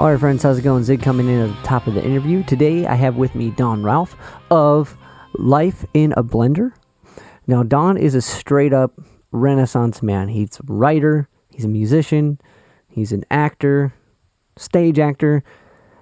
Alright friends, how's it going? Zig coming in at the top of the interview. Today I have with me Don Rauf of Life in a Blender. Now Don is a straight up Renaissance man. He's a writer, he's a musician, he's an actor, stage actor.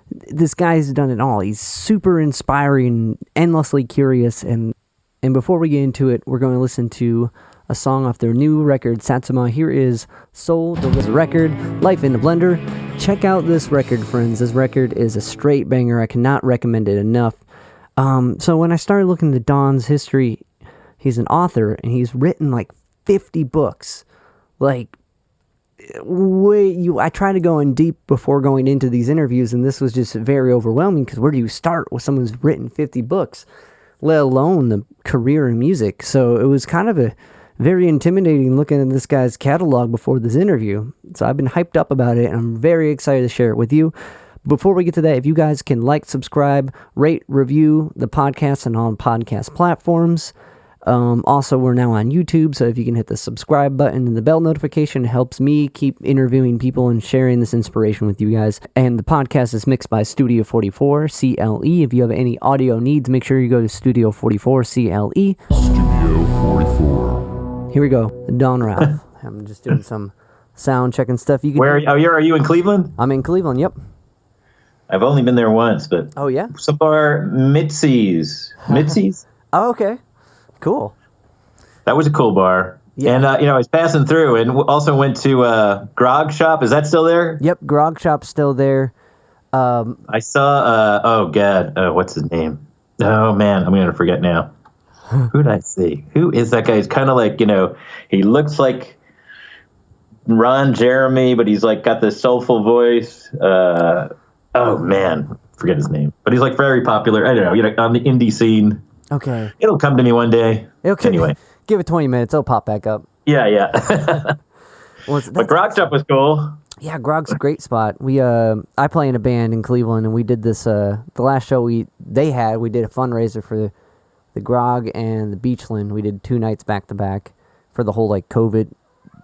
This guy's done it all. He's super inspiring, endlessly curious, and before we get into it, we're going to listen to a song off their new record, Satsuma. Here is Soul, the record, Life in the Blender. Check out this record, friends. This record is a straight banger. I cannot recommend it enough. So when I started looking at Don's history, he's an author, and he's written like 50 books. Like, I try to go in deep before going into these interviews, and this was just very overwhelming, because where do you start with someone who's written 50 books, let alone the career in music? So it was kind of a very intimidating looking at this guy's catalog before this interview. So I've been hyped up about it, and I'm very excited to share it with you. Before we get to that, if you guys can like, subscribe, rate, review the podcast and on podcast platforms. Also, we're now on YouTube, so if you can hit the subscribe button and the bell notification, it helps me keep interviewing people and sharing this inspiration with you guys. And the podcast is mixed by Studio 44 CLE. If you have any audio needs, make sure you go to Studio 44 CLE. Studio 44. Here we go, Don Rauf. I'm just doing some sound checking stuff. You can Where are you in Cleveland? I'm in Cleveland, yep. I've only been there once, but Oh, yeah? so far, Mitzi's. Oh, okay. Cool. That was a cool bar. Yeah. And, I was passing through and also went to Grog Shop. Is that still there? Yep, Grog Shop's still there. I saw, what's his name? Oh, man, I'm going to forget now. Who did I see? Who is that guy? He's kind of like, he looks like Ron Jeremy, but he's like got this soulful voice. Oh, man, forget his name. But he's like very popular. I don't know, on the indie scene. Okay. It'll come to me one day. Okay. Anyway. Give it 20 minutes. It'll pop back up. Yeah. But Grog Shop was cool. Yeah, Grog's a great spot. I play in a band in Cleveland, and we did this, the last show we did a fundraiser for the Grog and the Beachland. We did 2 nights back to back for the whole COVID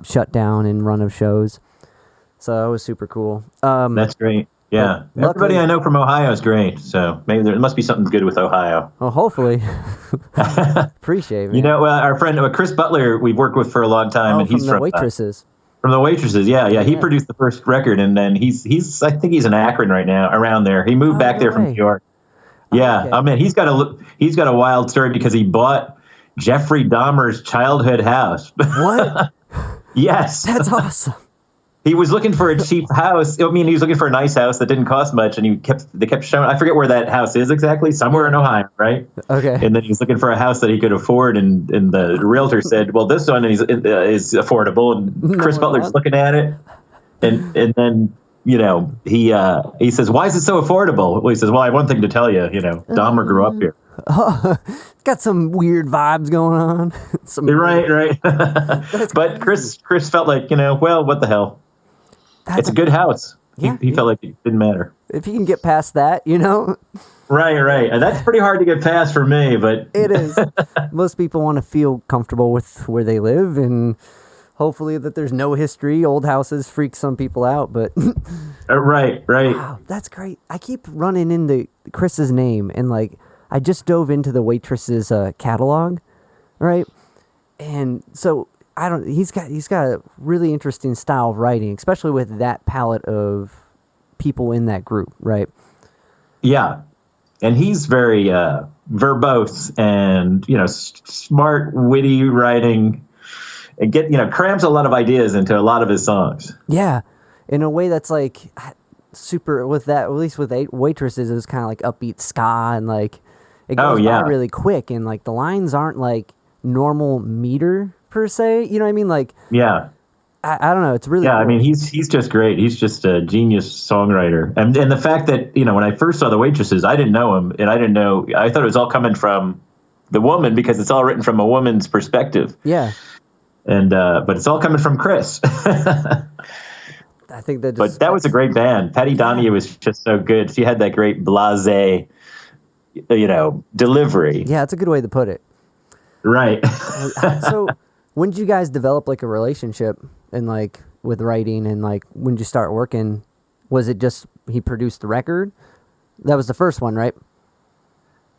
shutdown and run of shows. So it was super cool. That's great. Yeah. Luckily, everybody I know from Ohio is great. So maybe there must be something good with Ohio. Well, hopefully. Appreciate it. Our friend Chris Butler, we've worked with for a long time. And from he's the Waitresses. From the Waitresses, yeah. He produced the first record, and then he's I think he's in Akron right now, around there. He moved back there from New York. Yeah, okay. I mean, he's got a wild story because he bought Jeffrey Dahmer's childhood house. What? Yes. That's awesome. He was looking for a cheap house. I mean, he was looking for a nice house that didn't cost much, and they kept showing. I forget where that house is exactly. Somewhere in Ohio, right? Okay. And then he's looking for a house that he could afford, and the realtor said, "Well, this one is affordable." And Chris Butler's looking at it, and then he says, "Why is it so affordable?" Well, he says, "Well, I have one thing to tell you. Dahmer grew up here." Got some weird vibes going on. Right. But Chris felt like, well, what the hell? It's a good house. Yeah, he felt like it didn't matter. If you can get past that, Right. And that's pretty hard to get past for me, but it is. Most people want to feel comfortable with where they live, and hopefully that there's no history. Old houses freak some people out, but right. Wow, that's great. I keep running into Chris's name, and I just dove into the Waitresses catalog, right? And so he's got a really interesting style of writing, especially with that palette of people in that group, right? Yeah. And he's very verbose and, smart, witty writing, and crams a lot of ideas into a lot of his songs. Yeah. In a way that's super with that, at least with Waitresses, it was kind of like upbeat ska, and it goes by really quick, and the lines aren't normal meter per se. You know what I mean? Yeah. I don't know. It's really cool. I mean, he's just great. He's just a genius songwriter. And the fact that, when I first saw the Waitresses, I didn't know him, and I thought it was all coming from the woman, because it's all written from a woman's perspective. Yeah. And but it's all coming from Chris. I think that that was a great band. Patty Donahue was just so good. She had that great blasé, delivery. Yeah, that's a good way to put it. Right. So when did you guys develop a relationship and with writing, and when did you start working? Was it just he produced the record. That was the first one, right?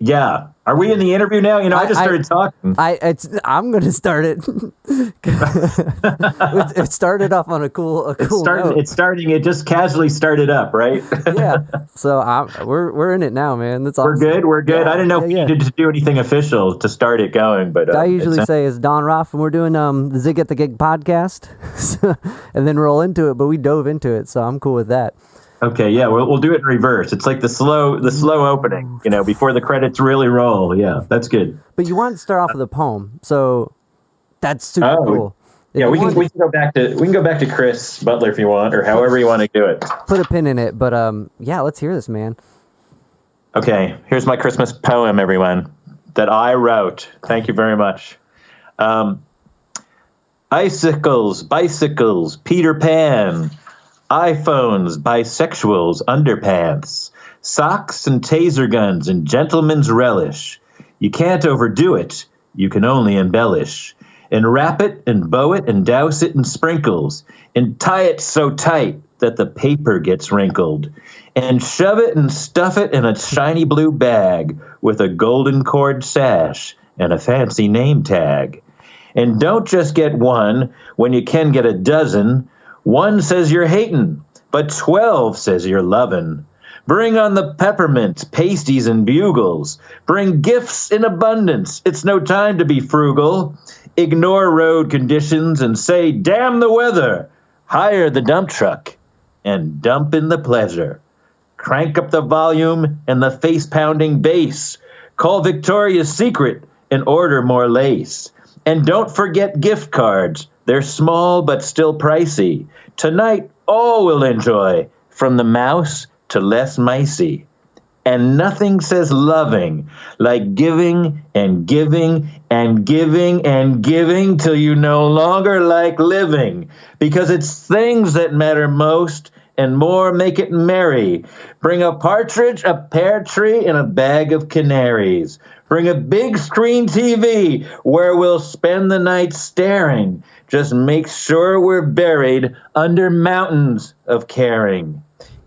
Yeah. Are we in the interview now? I just started talking. I'm going to start it. It started off on a cool note. It just casually started up, right? Yeah. So we're in it now, man. That's awesome. We're good. Yeah, I didn't know if you needed to do anything official to start it going, but I usually say is Don Rauf, and we're doing the Zig At The Gig podcast, and then roll into it. But we dove into it, so I'm cool with that. Okay, yeah, we'll do it in reverse. It's like the slow opening, before the credits really roll. Yeah, that's good. But you want to start off with a poem, so that's super cool. Yeah, we can go back to Chris Butler if you want, or however you want to do it. Put a pin in it, but yeah, let's hear this, man. Okay, here's my Christmas poem, everyone, that I wrote. Thank you very much. Icicles, bicycles, Peter Pan. iPhones, bisexuals, underpants, socks and taser guns and gentleman's relish. You can't overdo it. You can only embellish. And wrap it and bow it and douse it in sprinkles and tie it so tight that the paper gets wrinkled. And shove it and stuff it in a shiny blue bag with a golden cord sash and a fancy name tag. And don't just get one when you can get a dozen. One says you're hating, but 12 says you're loving. Bring on the peppermints, pasties, and bugles. Bring gifts in abundance. It's no time to be frugal. Ignore road conditions and say, damn the weather. Hire the dump truck and dump in the pleasure. Crank up the volume and the face-pounding bass. Call Victoria's Secret and order more lace. And don't forget gift cards. They're small but still pricey. Tonight, all will enjoy, from the mouse to less micey. And nothing says loving like giving and giving and giving and giving till you no longer like living. Because it's things that matter most and more make it merry. Bring a partridge, a pear tree, and a bag of canaries. Bring a big screen TV where we'll spend the night staring. Just make sure we're buried under mountains of caring.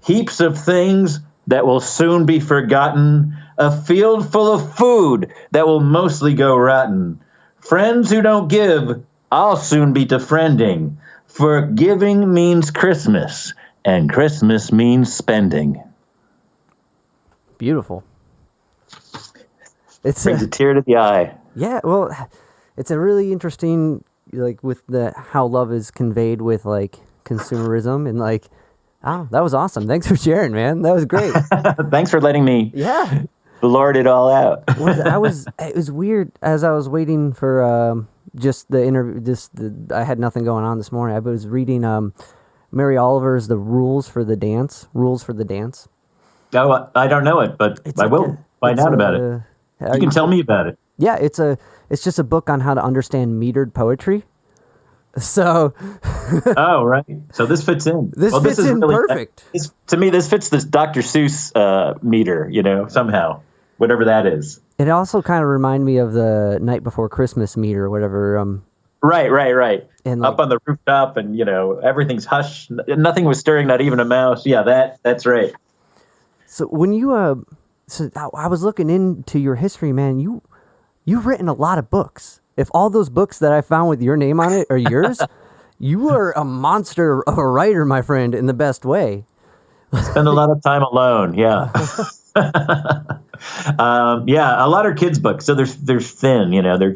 Heaps of things that will soon be forgotten. A field full of food that will mostly go rotten. Friends who don't give, I'll soon be defriending. For giving means Christmas, and Christmas means spending. Beautiful. It brings a tear to the eye. Yeah, well, it's a really interesting, like, with how love is conveyed with, like, consumerism and, like, oh, that was awesome. Thanks for sharing, man. That was great. Thanks for letting me blurt it all out. It was weird as I was waiting for just the interview. I had nothing going on this morning. I was reading Mary Oliver's The Rules for the Dance. Oh, I don't know it, but I will find out about it. You can tell me about it. Yeah, it's just a book on how to understand metered poetry. So. Oh, right. So this fits in. This fits in really, perfect. To me, this fits this Dr. Seuss meter, somehow, whatever that is. It also kind of reminded me of the Night Before Christmas meter, whatever. Right. And up on the rooftop, and everything's hushed. Nothing was stirring, not even a mouse. Yeah, that's right. So when you I was looking into your history, man. You've written a lot of books. If all those books that I found with your name on it are yours, you are a monster of a writer, my friend, in the best way. Spend a lot of time alone. Yeah. A lot of kids' books. So they're thin,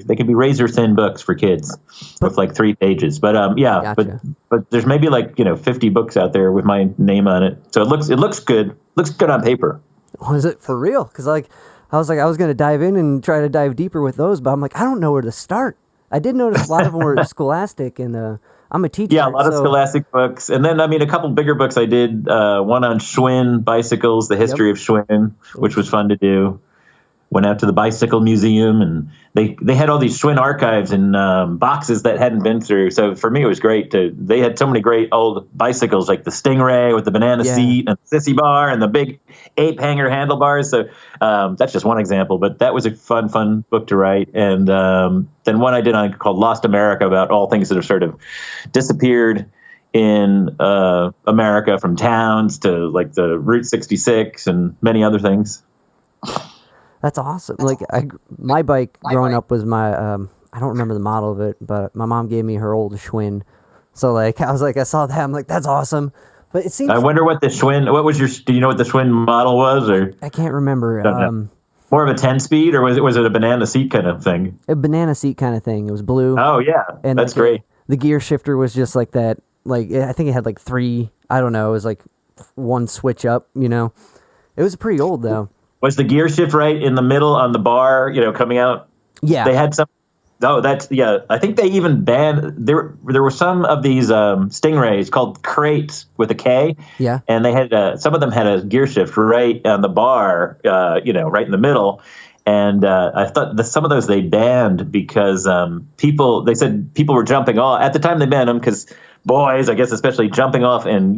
they can be razor thin books for kids with like 3 pages. But gotcha. but there's maybe like 50 books out there with my name on it. So it looks good. Looks good on paper. Was it for real? Because I was going to dive in and try to dive deeper with those, but I'm like, I don't know where to start. I did notice a lot of them were scholastic, and I'm a teacher. Yeah, a lot of scholastic books. And then, a couple bigger books I did. One on Schwinn bicycles, the history of Schwinn, which was fun to do. Went out to the bicycle museum, and they had all these Schwinn archives and boxes that hadn't been through. So for me, it was great. They had so many great old bicycles, like the Stingray with the banana seat and the sissy bar and the big ape hanger handlebars. So that's just one example, but that was a fun book to write. And then one I did called Lost America, about all things that have sort of disappeared in America, from towns to like the Route 66 and many other things. That's awesome. Like my bike growing up was my I don't remember the model of it, but my mom gave me her old Schwinn. So like I was like, I saw that, I'm like, that's awesome. But it seems. I wonder what the Schwinn. What was your? Do you know what the Schwinn model was? Or I can't remember. More of a 10-speed, or was it a banana seat kind of thing? A banana seat kind of thing. It was blue. Oh yeah, and that's great. The gear shifter was just like that. Like I think it had like 3. I don't know. It was like 1 switch up. You know, it was pretty old though. Was the gear shift right in the middle on the bar? You know, coming out. Yeah, they had some. Oh, that's yeah. I think they even banned there were some of these Stingrays called crates with a K. Yeah, and they had some of them had a gear shift right on the bar, right in the middle. And I thought some of those they banned because they said people were jumping off at the time. They banned them because boys, I guess especially, jumping off and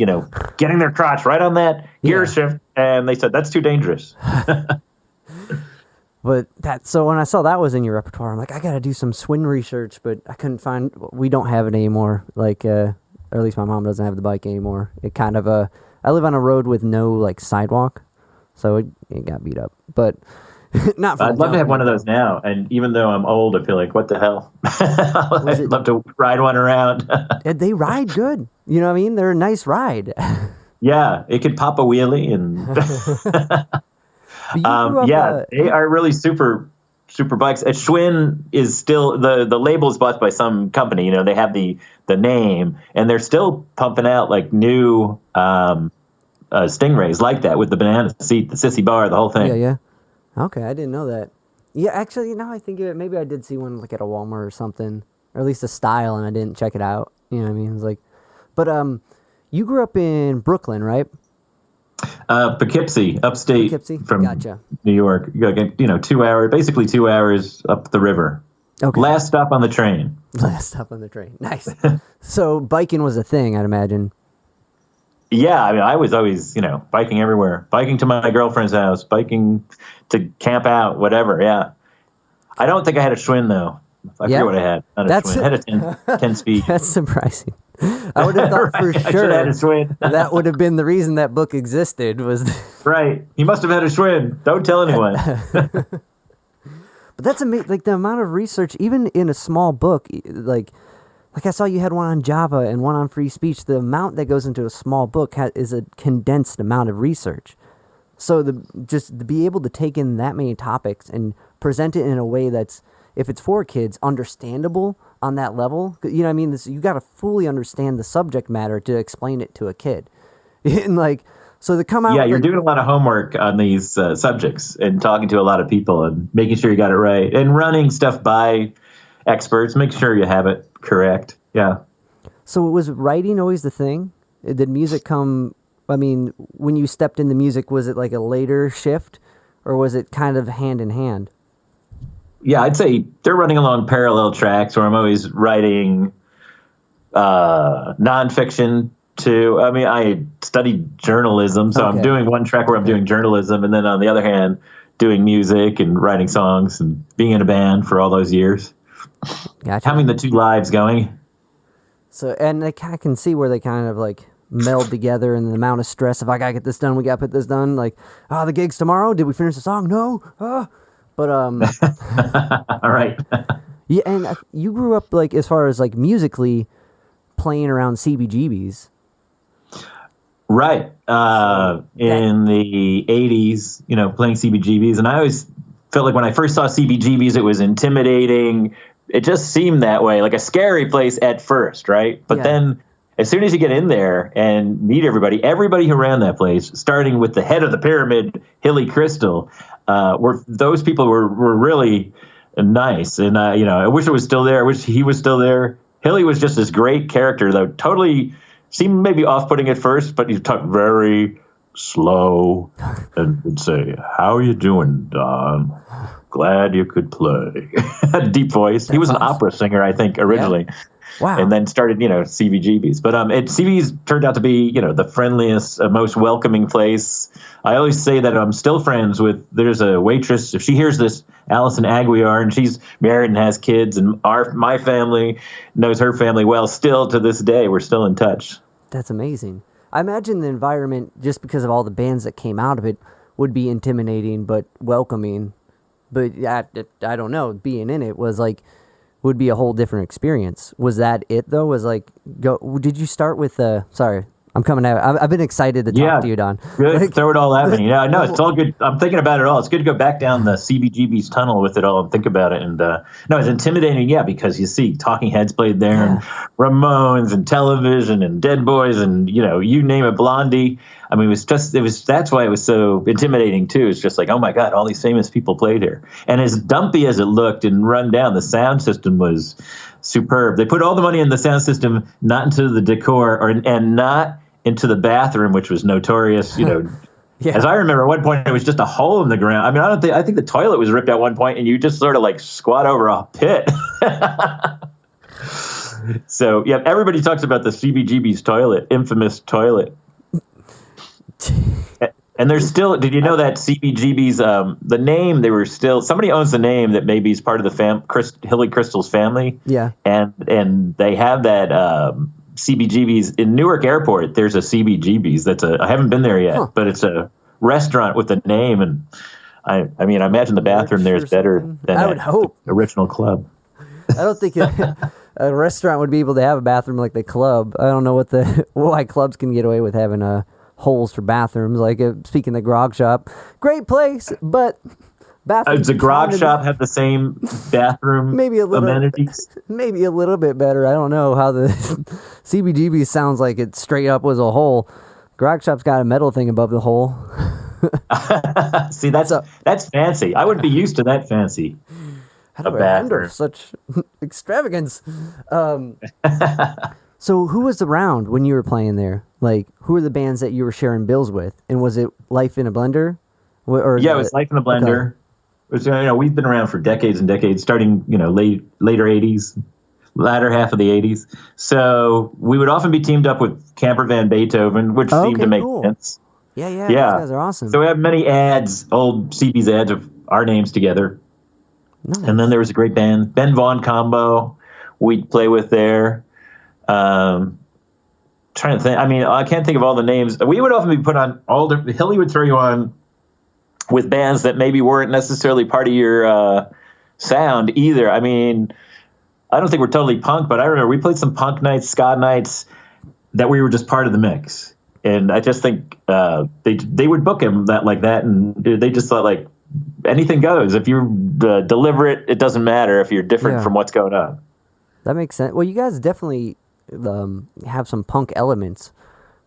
getting their crotch right on that gear shift, and they said that's too dangerous. But so when I saw that was in your repertoire, I'm like, I got to do some Schwinn research, but I couldn't find. We don't have it anymore. Like, or at least my mom doesn't have the bike anymore. It kind of I live on a road with no like sidewalk, so it got beat up. But not. I'd love to have one of those now, and even though I'm old, I feel like what the hell. I'd love to ride one around. They ride good. You know what I mean? They're a nice ride. Yeah, it could pop a wheelie and. They are really super bikes. Schwinn is still the label is bought by some company. They have the name, and they're still pumping out like new Stingrays like that with the banana seat, the sissy bar, the whole thing. Yeah. Okay, I didn't know that. Yeah, actually, now I think of it, maybe I did see one like at a Walmart or something, or at least a style, and I didn't check it out. You know what I mean? It's like, but you grew up in Brooklyn, right? Poughkeepsie, upstate from Gotcha. New York. 2 hours, basically 2 hours up the river. Okay. Last stop on the train. Nice. So biking was a thing, I'd imagine. Yeah, I mean, I was always, biking everywhere. Biking to my girlfriend's house, biking to camp out, whatever, yeah. I don't think I had a Schwinn, though. I forget what I had. Not a Schwinn. I had a 10 speed. That's surprising. I would have thought for sure had a Schwinn. That would have been the reason that book existed. Was right. He must have had a Schwinn. Don't tell anyone. But that's amazing. Like the amount of research, even in a small book, like I saw you had one on Java and one on free speech. The amount that goes into a small book is a condensed amount of research. So just to be able to take in that many topics and present it in a way that's, if it's for kids, understandable on that level. You know what I mean? You got to fully understand the subject matter to explain it to a kid. And so to come out. Yeah, you're doing a lot of homework on these subjects and talking to a lot of people and making sure you got it right and running stuff by experts. Make sure you have it correct. Yeah. So was writing always the thing? Did music come? I mean, when you stepped into music, was it like a later shift, or was it kind of hand in hand? Yeah, I'd say they're running along parallel tracks where I'm always writing nonfiction too. I mean, I studied journalism, so I'm doing one track where I'm doing journalism, and then on the other hand, doing music and writing songs and being in a band for all those years. Gotcha. Having the two lives going. So, and I can see where they kind of like meld together, and the amount of stress of I gotta get this done, we gotta put this done. Like, the gig's tomorrow. Did we finish the song? No. But all right. Yeah, and you grew up like as far as like musically playing around CBGBs. Right. In the 80s, playing CBGBs, and I always felt like when I first saw CBGBs, it was intimidating. It just seemed that way, like a scary place at first, right? But then as soon as you get in there and meet everybody who ran that place, starting with the head of the pyramid, Hilly Crystal, those people were really nice. And, I wish it was still there. I wish he was still there. Hilly was just this great character, though, totally seemed maybe off-putting at first, but he talked very slow and would say, "How are you doing, Don? Glad you could play." Had a deep voice. He was an opera singer, I think, originally. Yeah. Wow. And then started, CBGBs. But CB's turned out to be, the friendliest, most welcoming place. I always say that I'm still friends with, there's a waitress, if she hears this, Allison Aguiar, and she's married and has kids, and my family knows her family well. Still to this day, we're still in touch. That's amazing. I imagine the environment, just because of all the bands that came out of it, would be intimidating but welcoming. But I don't know. Being in it would be a whole different experience. Was that it though? Did you start with sorry, I'm coming out. I've been excited to talk to you, Don. Good. Throw it all at me. Yeah, no, it's all good. I'm thinking about it all. It's good to go back down the CBGB's tunnel with it all and think about it. And no, it's intimidating. Yeah, because you see Talking Heads played there, and Ramones, and Television, and Dead Boys, and you name it, Blondie. I mean, that's why it was so intimidating too. It's just like, oh my God, all these famous people played here. And as dumpy as it looked and run down, the sound system was superb. They put all the money in the sound system, not into the decor and not into the bathroom, which was notorious, Yeah. As I remember, at one point it was just a hole in the ground. I mean, I think the toilet was ripped at one point, and you just sort of like squat over a pit. So yeah, everybody talks about the CBGB's toilet, infamous toilet. And there's still, did you know that CBGB's, the name, somebody owns the name that maybe is part of the Hilly Crystal's family. Yeah. And they have that CBGB's in Newark Airport. There's a CBGB's. I haven't been there yet, but it's a restaurant with a name. And I mean, I imagine the bathroom there is better than I would hope. Original club. I don't think a restaurant would be able to have a bathroom like the club. I don't know why clubs can get away with having holes for bathrooms. Like speaking of the grog shop, great place, but bathrooms. Does the grog shop have the same bathroom amenities? Maybe a little bit better. I don't know how the CBGB sounds like it straight up was a hole. Grog shop's got a metal thing above the hole. See, that's fancy. I wouldn't be used to that fancy. How do I handle such extravagance? So who was around when you were playing there? Like, who were the bands that you were sharing bills with? And was it Life in a Blender? It was Life in a Blender. Okay. We've been around for decades and decades, starting, later 80s, latter half of the 80s. So we would often be teamed up with Camper Van Beethoven, which seemed to make sense. Yeah. Those guys are awesome. So we have many old CB's ads of our names together. Nice. And then there was a great band, Ben Vaughn Combo, we'd play with there. Trying to think. I mean, I can't think of all the names. We would often be put on Hilly would throw you on with bands that maybe weren't necessarily part of your sound either. I mean, I don't think we're totally punk, but I remember we played some punk nights, ska nights that we were just part of the mix. And I just think they would book him like that, and they just thought like anything goes. If you deliver it, it doesn't matter if you're different from what's going on. That makes sense. Well, you guys definitely have some punk elements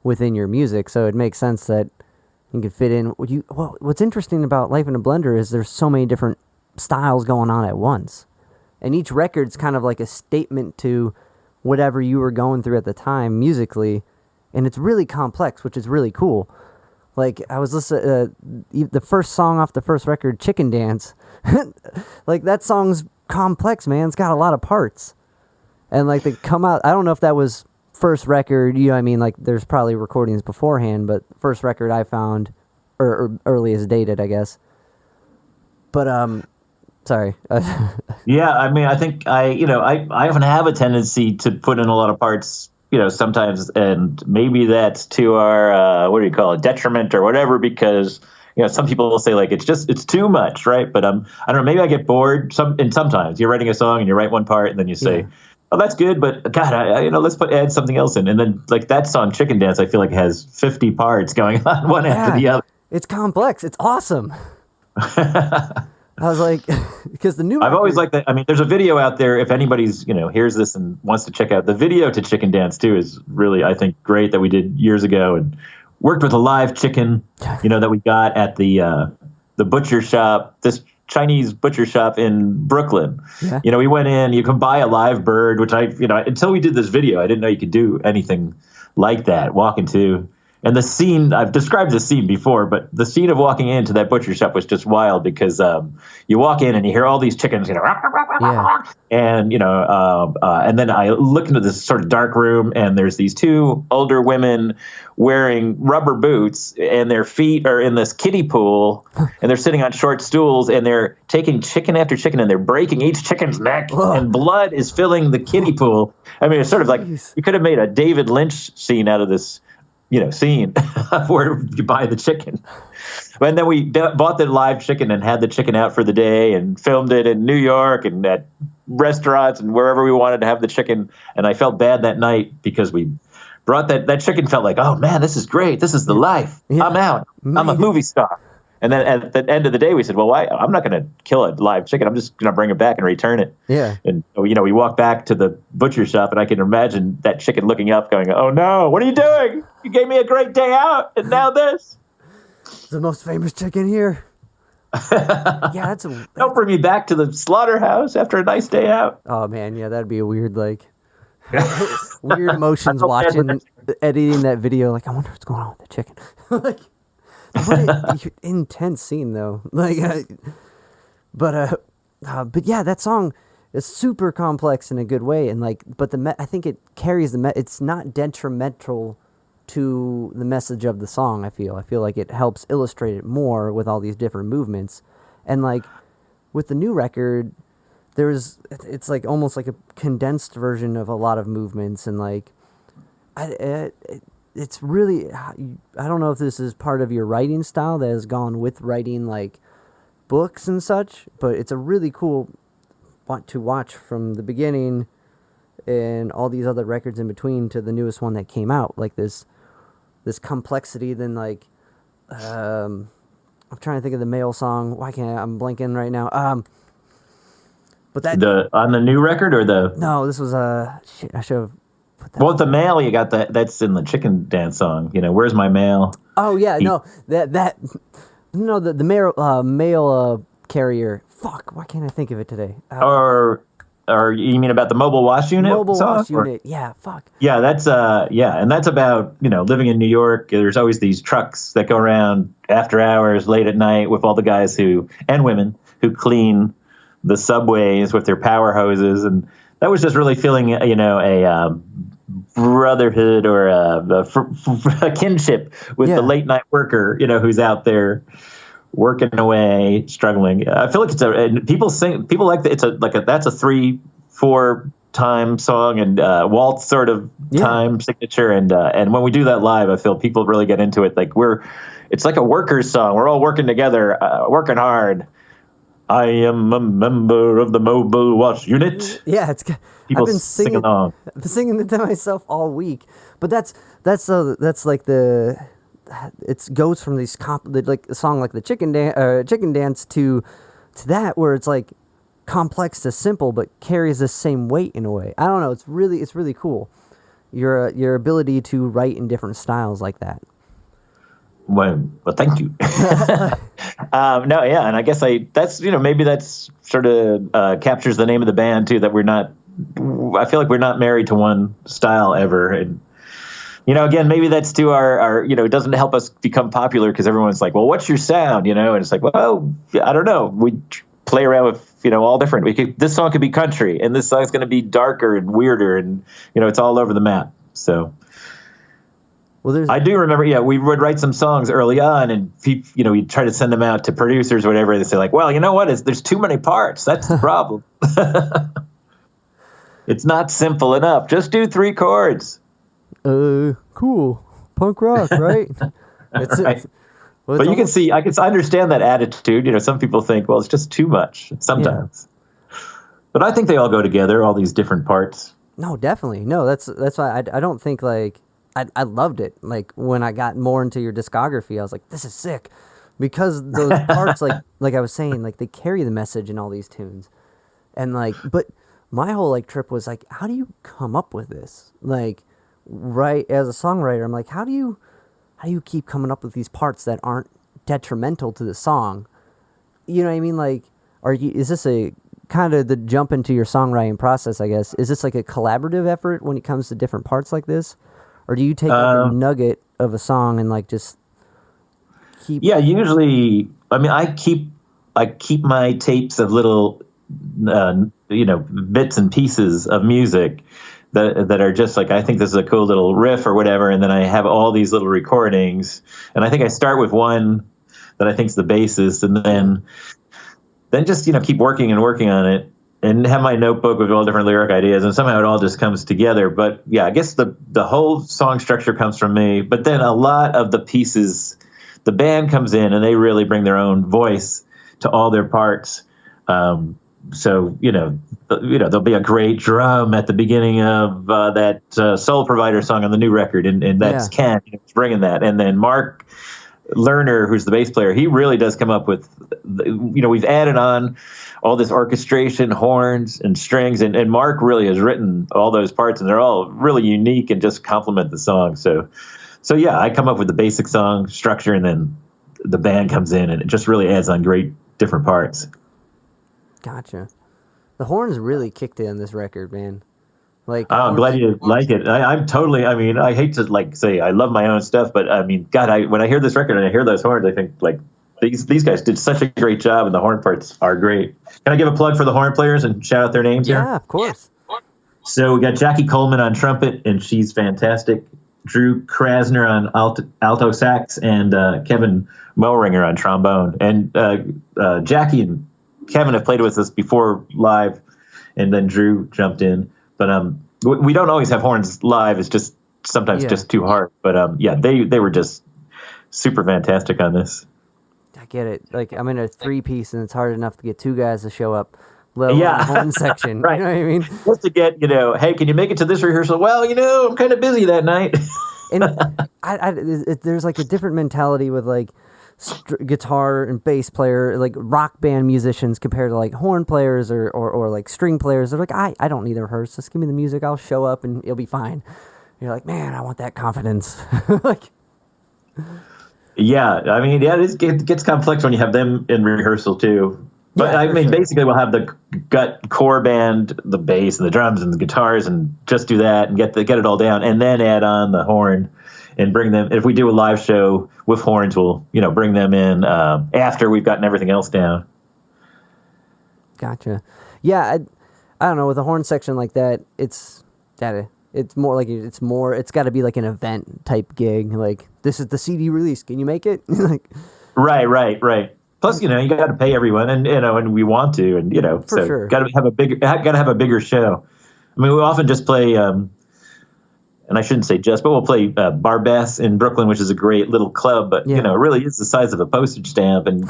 within your music, so it makes sense that you could fit in. What's interesting about Life in a Blender is there's so many different styles going on at once, and each record's kind of like a statement to whatever you were going through at the time musically, and it's really complex, which is really cool. Like, I was listening the first song off the first record, Chicken Dance. Like, that song's complex, man. It's got a lot of parts. And, like, they come out, I don't know if that was first record, you know what I mean? Like, there's probably recordings beforehand, but first record I found, or earliest dated, I guess. But, sorry. Yeah, I mean, I think I often have a tendency to put in a lot of parts, sometimes, and maybe that's to our, detriment or whatever, because, some people will say, like, it's too much, right? But, I don't know, maybe I get bored. Sometimes you're writing a song and you write one part and then you say, oh, that's good, but God, let's add something else in. And then, like, that song, Chicken Dance, I feel like has 50 parts going on one after the other. It's complex. It's awesome. I was like, because the new I've always liked that. I mean, there's a video out there. If anybody's, hears this and wants to check out the video to Chicken Dance too, is really, I think, great that we did years ago and worked with a live chicken, that we got at the butcher shop, this Chinese butcher shop in Brooklyn. Yeah. We went in, you can buy a live bird, which until we did this video, I didn't know you could do anything like that. Walk into And the scene, I've described the scene before, but the scene of walking into that butcher shop was just wild because you walk in and you hear all these chickens, and, and then I look into this sort of dark room and there's these two older women wearing rubber boots and their feet are in this kiddie pool and they're sitting on short stools and they're taking chicken after chicken and they're breaking each chicken's neck and blood is filling the kiddie pool. I mean, it's sort of like you could have made a David Lynch scene out of this scene where you buy the chicken. And then we bought the live chicken and had the chicken out for the day and filmed it in New York and at restaurants and wherever we wanted to have the chicken. And I felt bad that night because we brought that chicken, felt like, oh man, this is great. This is the life. Yeah. I'm out. I'm a movie star. And then at the end of the day, we said, well, why? I'm not going to kill a live chicken. I'm just going to bring it back and return it. Yeah. And, we walked back to the butcher shop, and I can imagine that chicken looking up going, oh, no, what are you doing? You gave me a great day out, and now this. It's the most famous chicken here. Yeah, Don't bring me back to the slaughterhouse after a nice day out. Oh, man, yeah, that'd be a weird, weird emotions watching, editing that video. Like, I wonder what's going on with the chicken. What an intense scene, though. But yeah, that song is super complex in a good way, and but I think it carries it's not detrimental to the message of the song. I feel like it helps illustrate it more with all these different movements, and with the new record, it's almost like a condensed version of a lot of movements, and it's really, I don't know if this is part of your writing style that has gone with writing books and such, but it's a really cool to watch from the beginning and all these other records in between to the newest one that came out, this complexity. Then I'm trying to think of the male song. Why can't I'm blanking right now? But that on the new record or no, this was shit. I should have. Well, the mail you got that's in the chicken dance song. Where's my mail? Oh yeah, the mail carrier. Fuck, why can't I think of it today? Or you mean about the mobile wash unit? Mobile wash unit. Yeah, fuck. Yeah, that's and that's about living in New York. There's always these trucks that go around after hours, late at night, with all the guys and women who clean the subways with their power hoses, and that was just really feeling a brotherhood or a kinship with the late night worker, who's out there working away, struggling. I feel like people like that. That's a 3-4 time song and waltz sort of time signature. And when we do that live, I feel people really get into it. It's like a worker's song. We're all working together, working hard. I am a member of the mobile wash unit. Yeah, People I've been sing along. I've been singing it to myself all week. But it goes from these a song like the chicken dance to that where it's complex to simple but carries the same weight in a way. I don't know. It's really cool. Your ability to write in different styles like that. Well, thank you. No, yeah, and I guess that's maybe that's sort of captures the name of the band too. That I feel like we're not married to one style ever, and again, maybe that's to our it doesn't help us become popular because everyone's like, well, what's your sound, and it's like, well, I don't know. We play around with all different. This song could be country, and this song's going to be darker and weirder, and it's all over the map. So. Well, I do remember, we would write some songs early on, and we'd try to send them out to producers or whatever. They say well, you know what? There's too many parts. That's the problem. It's not simple enough. Just do 3 chords. Cool. Punk rock, right? Right. But you can see, I understand that attitude. Some people think, well, it's just too much sometimes. Yeah. But I think they all go together, all these different parts. No, definitely. No, that's why I don't think I loved it. When I got more into your discography, I was like, this is sick. Because those parts, like I was saying, they carry the message in all these tunes. And but my whole trip was how do you come up with this? Right, as a songwriter, I'm how do you keep coming up with these parts that aren't detrimental to the song? You know what I mean? Is this a kind of the jump into your songwriting process, I guess? Is this a collaborative effort when it comes to different parts like this? Or do you take a nugget of a song and like just keep. Yeah, usually. I mean, I keep my tapes of little, bits and pieces of music that are just like, I think this is a cool little riff or whatever, and then I have all these little recordings, and I think I start with one that I think is the basis, and then just keep working and working on it, and have my notebook with all different lyric ideas, and somehow it all just comes together. But yeah, I guess the whole song structure comes from me, but then a lot of the pieces, the band comes in and they really bring their own voice to all their parts. So there'll be a great drum at the beginning of that Soul Provider song on the new record, and that's Ken bringing that, and then Mark Lerner, who's the bass player, he really does come up with, we've added on all this orchestration, horns and strings, and Mark really has written all those parts, and they're all really unique and just complement the song. So yeah, I come up with the basic song structure, and then the band comes in and it just really adds on great different parts. Gotcha. The horns really kicked in this record, man. Like, I'm glad you like it. I'm totally. I mean, I hate to say I love my own stuff, but I mean, God, when I hear this record and I hear those horns, I think these guys did such a great job, and the horn parts are great. Can I give a plug for the horn players and shout out their names here? Yeah, of course. So we got Jackie Coleman on trumpet, and she's fantastic. Drew Krasner on alto sax, and Kevin Moeringer on trombone. And Jackie and Kevin have played with us before live, and then Drew jumped in. But we don't always have horns live. It's just sometimes just too hard. But they were just super fantastic on this. I get it. Like, I'm in a 3-piece, and it's hard enough to get 2 guys to show up. Let alone the horn section. Right. You know what I mean? Just to get, hey, can you make it to this rehearsal? Well, I'm kind of busy that night. And there's like a different mentality with like guitar and bass player, like rock band musicians compared to like horn players or like string players. They're like, I don't need to rehearse. Just give me the music. I'll show up and it'll be fine. You're like, man, I want that confidence. Like, yeah, I mean, it gets complex when you have them in rehearsal too. But I mean, basically, we'll have the gut core band, the bass and the drums and the guitars, and just do that and get it all down, and then add on the horn and bring them. If we do a live show with horns, we'll bring them in after we've gotten everything else down. Gotcha. Yeah, I don't know, with a horn section like that, it's more like it's got to be like an event type gig. Like, this is the CD release. Can you make it? Like, right. Plus, you got to pay everyone, and we want to, and for sure. got to have a bigger show. I mean, we often just play, and I shouldn't say just, but we'll play Barbess in Brooklyn, which is a great little club, but it really is the size of a postage stamp, and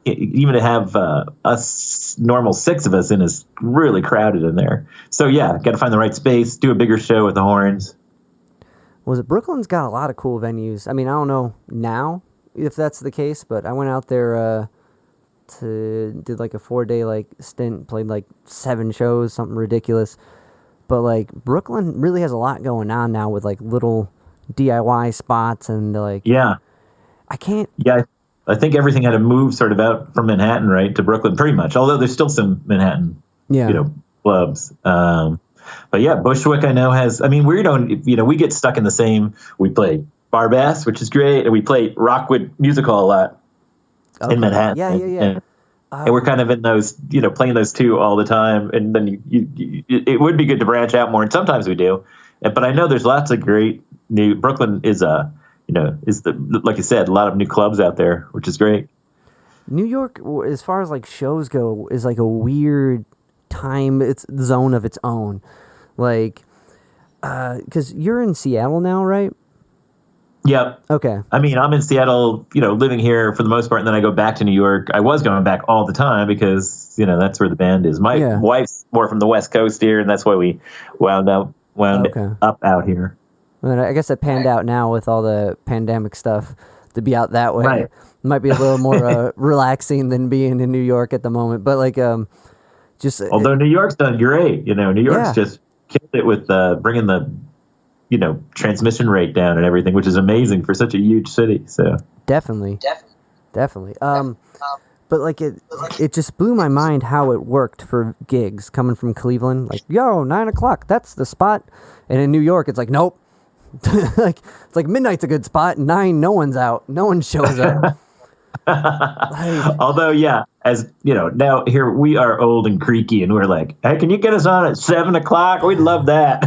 even to have us normal 6 of us in is really crowded in there. So yeah, got to find the right space, do a bigger show with the horns. Brooklyn's got a lot of cool venues. I mean, I don't know now if that's the case, but I went out there did like a 4-day like stint, played like 7 shows, something ridiculous. But like, Brooklyn really has a lot going on now with like little DIY spots and like, I think everything had to move sort of out from Manhattan, right, to Brooklyn pretty much, although there's still some Manhattan clubs. But yeah, Bushwick I know has, I mean, we get stuck in the same, we play Barbess, which is great, and we play Rockwood Music Hall a lot in Manhattan. Yeah. And we're kind of in those, playing those 2 all the time. And then it would be good to branch out more, and sometimes we do. But I know there's lots of great new. Brooklyn is like you said, a lot of new clubs out there, which is great. New York, as far as like shows go, is like a weird time. It's the zone of its own, like, because you're in Seattle now, right? Yep. Okay. I mean, I'm in Seattle, living here for the most part, and then I go back to New York. I was going back all the time because, that's where the band is. My wife's more from the West Coast here, and that's why we wound up out here. Well, I guess it panned out now with all the pandemic stuff to be out that way. Right. It might be a little more relaxing than being in New York at the moment. But like, although New York's done great, New York's just killed it with bringing the transmission rate down and everything, which is amazing for such a huge city. So definitely. But like it just blew my mind how it worked for gigs coming from Cleveland. Like, 9 o'clock, that's the spot. And in New York, it's like, nope, Like it's like midnight's a good spot. 9, no one's out. No one shows up. Although, yeah, as you know, now here we are old and creaky, and we're like, hey, can you get us on at 7 o'clock? We'd love that.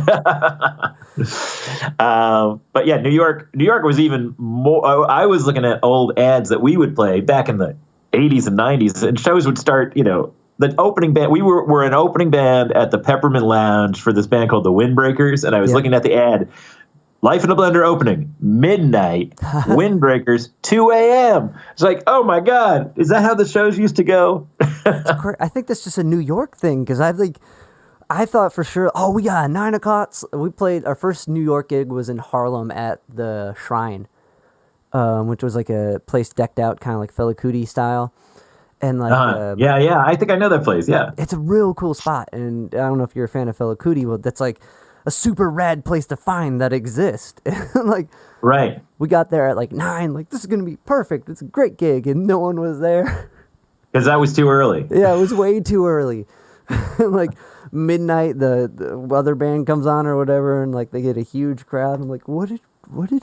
But yeah, New York was even more. I was looking at old ads that we would play back in the 80s and 90s, and shows would start, the opening band. We were an opening band at the Peppermint Lounge for this band called the Windbreakers, and I was looking at the ad. Life in a Blender opening, midnight, Windbreakers, 2 a.m. It's like, oh my God, is that how the shows used to go? I think that's just a New York thing, because I thought for sure, we got 9 o'clock. We played, our first New York gig was in Harlem at the Shrine, which was like a place decked out kind of like Fela Kuti style. And like, yeah, I think I know that place, yeah. It's a real cool spot, and I don't know if you're a fan of Fela Kuti, but that's like a super rad place to find that exists. Like, right. We got there at like 9, like, this is going to be perfect. It's a great gig, and no one was there. Because that was too early. Yeah, it was way too early. Like, midnight, the other band comes on or whatever, and like, they get a huge crowd. I'm like, what did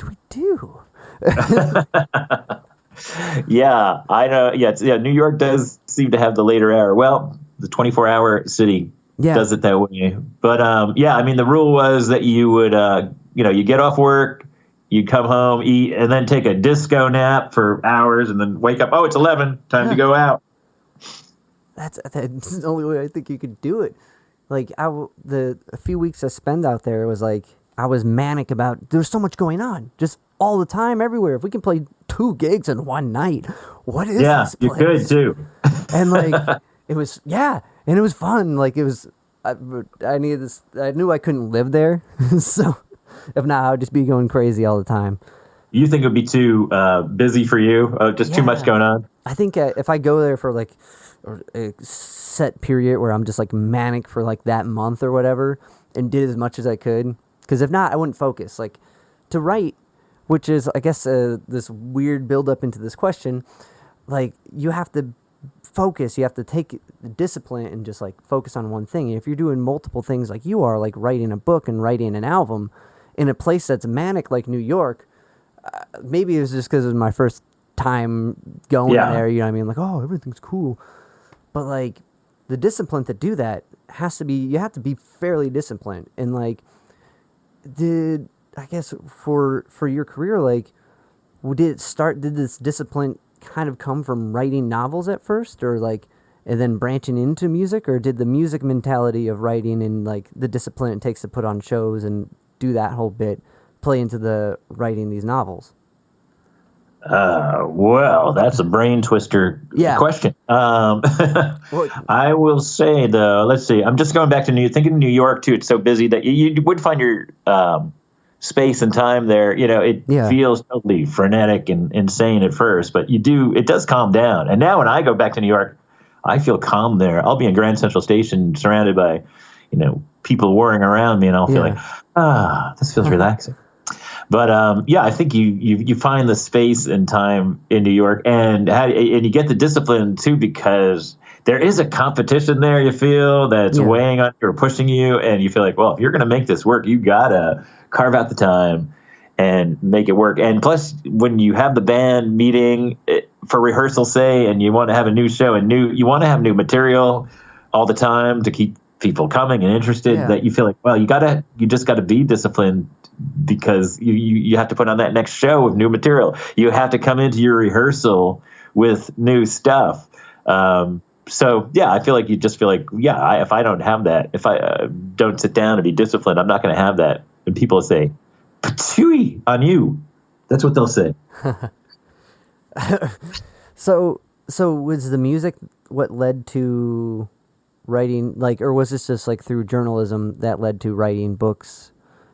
we do? Yeah, I know. Yeah, New York does seem to have the later hour. Well, the 24-hour city does it that way. But I mean, the rule was that you would, you get off work, you come home, eat, and then take a disco nap for hours, and then wake up. Oh, it's 11. Time to go out. That's the only way I think you could do it. Like, a few weeks I spent out there, it was like I was manic about. There's so much going on, just all the time, everywhere. If we can play 2 gigs in one night, what is this place? You could too. And like, it was and it was fun. Like, it was. I needed this. I knew I couldn't live there, so if not, I would just be going crazy all the time. You think it would be too busy for you? Just too much going on? I think if I go there for like a set period where I'm just like manic for like that month or whatever, and did as much as I could, because if not, I wouldn't focus. Like, to write, which is, I guess, this weird build up into this question. Like, you have to focus. You have to take the discipline and just like focus on one thing. And if you're doing multiple things like you are, like writing a book and writing an album in a place that's manic like New York, maybe it was just because it was my first time going there. You know what I mean? Like, oh, everything's cool. But like, the discipline to do that has to be, you have to be fairly disciplined. And like, I guess for your career, like, did this discipline kind of come from writing novels at first, or like, and then branching into music, or did the music mentality of writing and like the discipline it takes to put on shows and do that whole bit play into the writing these novels? Well, that's a brain twister question. I will say, though, let's see. I'm just going back to thinking New York, too. It's so busy that you would find your space and time there. It feels totally frenetic and insane at first, but it does calm down. And now when I go back to New York, I feel calm there. I'll be in Grand Central Station surrounded by, people whirring around me, and I'll feel like, this feels relaxing. But I think you find the space and time in New York, and you get the discipline too, because there is a competition there. You feel that's weighing on you or pushing you, and you feel like, well, if you're going to make this work, you gotta carve out the time and make it work. And plus, when you have the band meeting for rehearsal, say, and you want to have a new show and you want to have new material all the time to keep people coming and interested, that you feel like, well, you just got to be disciplined, because you have to put on that next show with new material. You have to come into your rehearsal with new stuff. So I feel like you just feel like, if I don't have that, if I don't sit down and be disciplined, I'm not going to have that. And people say, "Patooey on you." That's what they'll say. So was the music what led to writing, like, or was this just like through journalism that led to writing books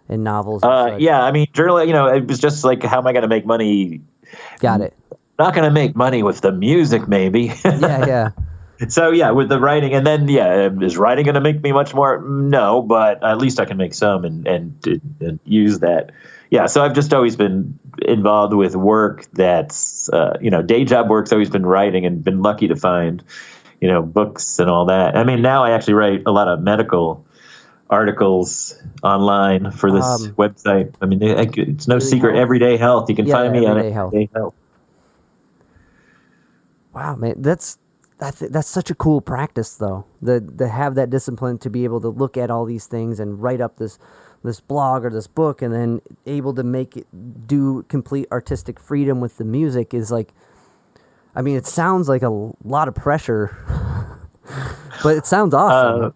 and novels? I mean, it was just like, how am I going to make money? Got it. Not going to make money with the music, maybe. Yeah. So with the writing, and then is writing going to make me much more? No, but at least I can make some and use that. Yeah, so I've just always been involved with work that's day job work's always been writing, and been lucky to find books and all that. I mean, now I actually write a lot of medical articles online for this website. I mean, it's no secret. Health. Everyday Health. You can find me on Everyday Health. Wow, man, that's such a cool practice, though. To have that discipline to be able to look at all these things and write up this blog or this book, and then able to make it do complete artistic freedom with the music is like, I mean, it sounds like a lot of pressure, but it sounds awesome,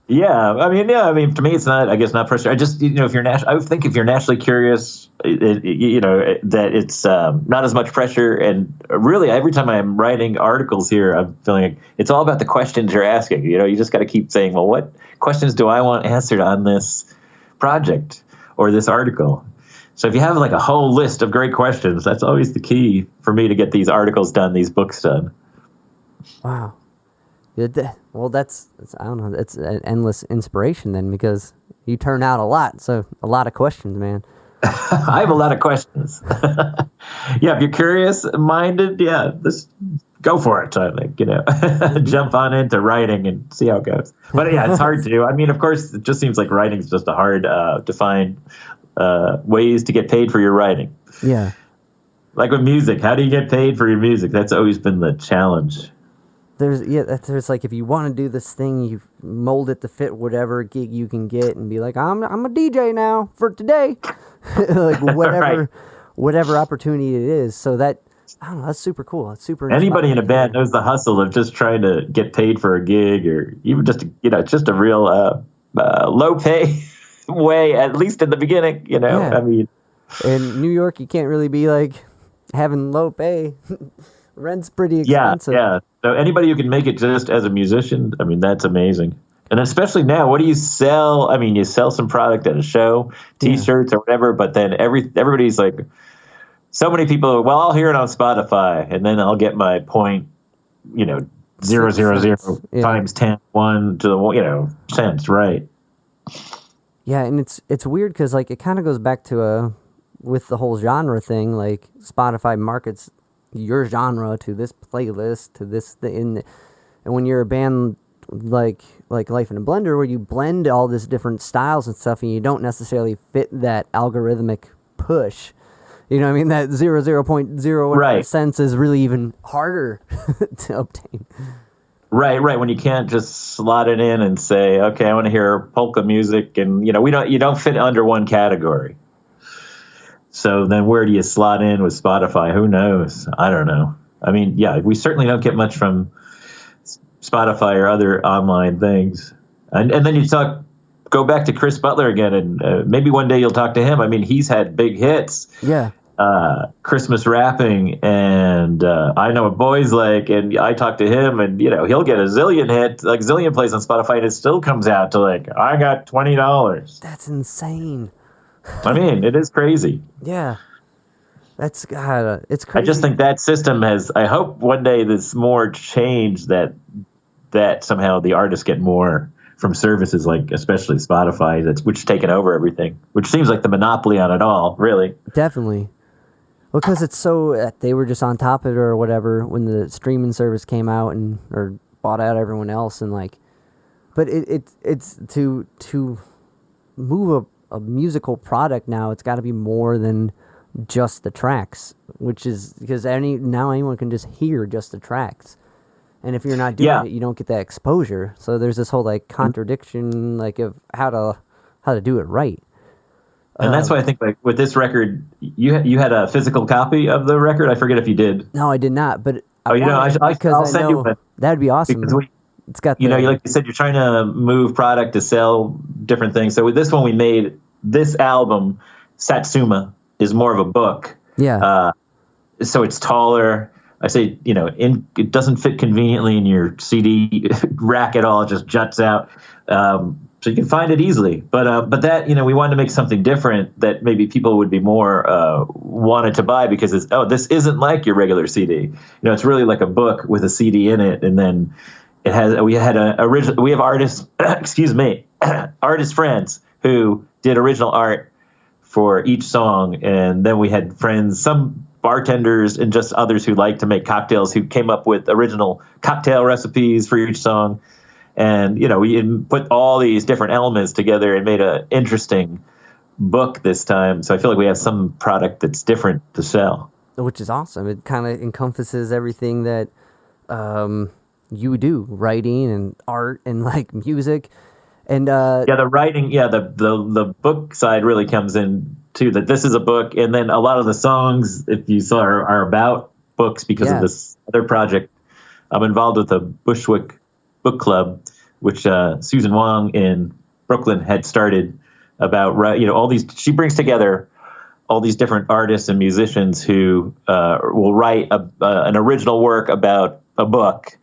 Yeah, I mean, to me, it's not. I guess not pressure. I just, if you're I would think if you're naturally curious, that it's not as much pressure. And really, every time I'm writing articles here, I'm feeling like it's all about the questions you're asking. You just got to keep saying, well, what questions do I want answered on this project or this article? So if you have like a whole list of great questions, that's always the key for me to get these articles done, these books done. Wow. Well, that's I don't know. It's an endless inspiration then, because you turn out a lot. So a lot of questions, man. I have a lot of questions. Yeah, if you're curious-minded, just go for it. I think, jump on into writing and see how it goes. But yeah, it's hard to do. I mean, of course, it just seems like writing is just a hard to find ways to get paid for your writing. Yeah. Like with music, how do you get paid for your music? That's always been the challenge. There's like, if you want to do this thing, you mold it to fit whatever gig you can get, and be like, I'm a DJ now for today, like whatever opportunity it is. So that, I don't know, that's super cool. It's super. Anybody in a band knows the hustle of just trying to get paid for a gig, or even just just a real low pay way, at least in the beginning. Yeah. I mean, in New York, you can't really be like having low pay. Rent's pretty expensive. Yeah. So anybody who can make it just as a musician, I mean, that's amazing. And especially now, what do you sell? I mean, you sell some product at a show, T-shirts or whatever, but then everybody's like, so many people, well, I'll hear it on Spotify, and then I'll get my point, 000 times 10, 1 to the, cents, right? Yeah, and it's weird because, like, it kind of goes back to with the whole genre thing, like, Spotify markets your genre to this playlist, to this thing, and when you're a band like Life in a Blender, where you blend all this different styles and stuff, and you don't necessarily fit that algorithmic push, you know what I mean, that 0.0 cents is really even harder to obtain. Right. When you can't just slot it in and say, okay, I want to hear polka music, and you don't fit under one category. So then where do you slot in with Spotify? Who knows? I don't know. I mean, yeah, we certainly don't get much from Spotify or other online things. And then you go back to Chris Butler again, and maybe one day you'll talk to him. I mean, he's had big hits. Yeah. Christmas Rapping and I Know What Boys Like, and I talk to him, and he'll get a zillion hits, like zillion plays on Spotify, and it still comes out to like, I got $20. That's insane. I mean, it is crazy. Yeah. It's crazy. I just think that system I hope one day there's more change that somehow the artists get more from services like especially Spotify, which taken over everything, which seems like the monopoly on it all, really. Definitely. Well, because it's so, they were just on top of it or whatever when the streaming service came out or bought out everyone else, and like, but it's to move a musical product now, it's got to be more than just the tracks, which is because now anyone can just hear just the tracks, and if you're not doing it, you don't get that exposure. So there's this whole like contradiction, like of how to do it right. And that's why I think, like, with this record, you had a physical copy of the record. I forget if you did. No, I did not. But I'll send you one. That'd be awesome. Because it's got like you said, you're trying to move product to sell different things. So with this one, we made this album, Satsuma, is more of a book. Yeah. So it's taller. I say, it doesn't fit conveniently in your CD rack at all. It just juts out. So you can find it easily. But that, we wanted to make something different that maybe people would be more wanted to buy, because this isn't like your regular CD. It's really like a book with a CD in it. And then we have artists, artist friends who did original art for each song. And then we had friends, some bartenders and just others who like to make cocktails, who came up with original cocktail recipes for each song. And, we put all these different elements together and made an interesting book this time. So I feel like we have some product that's different to sell. Which is awesome. It kind of encompasses everything that you do, writing and art and like music. And the writing, the book side really comes in too, that this is a book. And then a lot of the songs, if you saw, are about books because of this other project. I'm involved with the Bushwick Book Club, which Susan Wong in Brooklyn had started about, all these, she brings together all these different artists and musicians who will write an original work about a book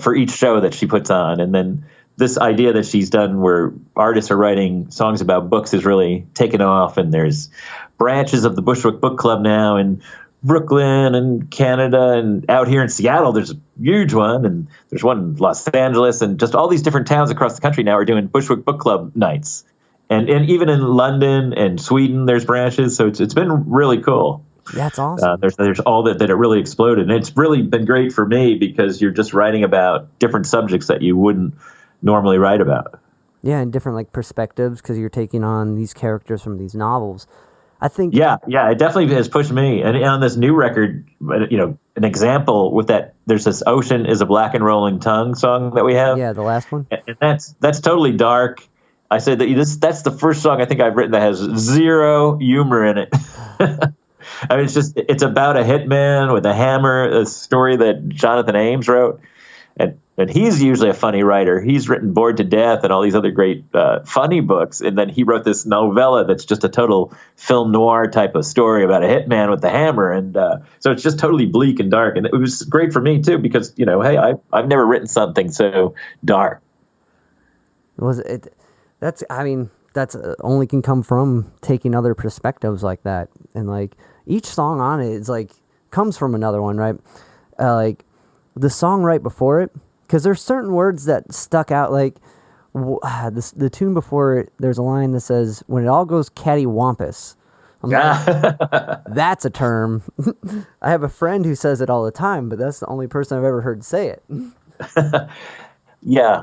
for each show that she puts on. And then this idea that she's done where artists are writing songs about books is really taken off. And there's branches of the Bushwick Book Club now in Brooklyn and Canada, and out here in Seattle, there's a huge one. And there's one in Los Angeles, and just all these different towns across the country now are doing Bushwick Book Club nights. And even in London and Sweden, there's branches. So it's been really cool. That's awesome. There's all that it really exploded. And it's really been great for me because you're just writing about different subjects that you wouldn't normally write about. Yeah, and different like perspectives because you're taking on these characters from these novels. I think. Yeah, it definitely has pushed me. And on this new record, an example with that, there's this "Ocean is a Black and Rolling Tongue" song that we have. Yeah, the last one. And that's totally dark. I said that's the first song I think I've written that has zero humor in it. I mean, it's about a hitman with a hammer, a story that Jonathan Ames wrote. And he's usually a funny writer. He's written Bored to Death and all these other great funny books. And then he wrote this novella that's just a total film noir type of story about a hitman with the hammer. And so it's just totally bleak and dark. And it was great for me, too, because, hey, I've never written something so dark. Was it? That's only can come from taking other perspectives like that. And like each song on it is like comes from another one, right? Like the song right before it, because there's certain words that stuck out. Like the tune before it, there's a line that says, "When it all goes cattywampus." I'm like, that's a term. I have a friend who says it all the time, but that's the only person I've ever heard say it. Yeah,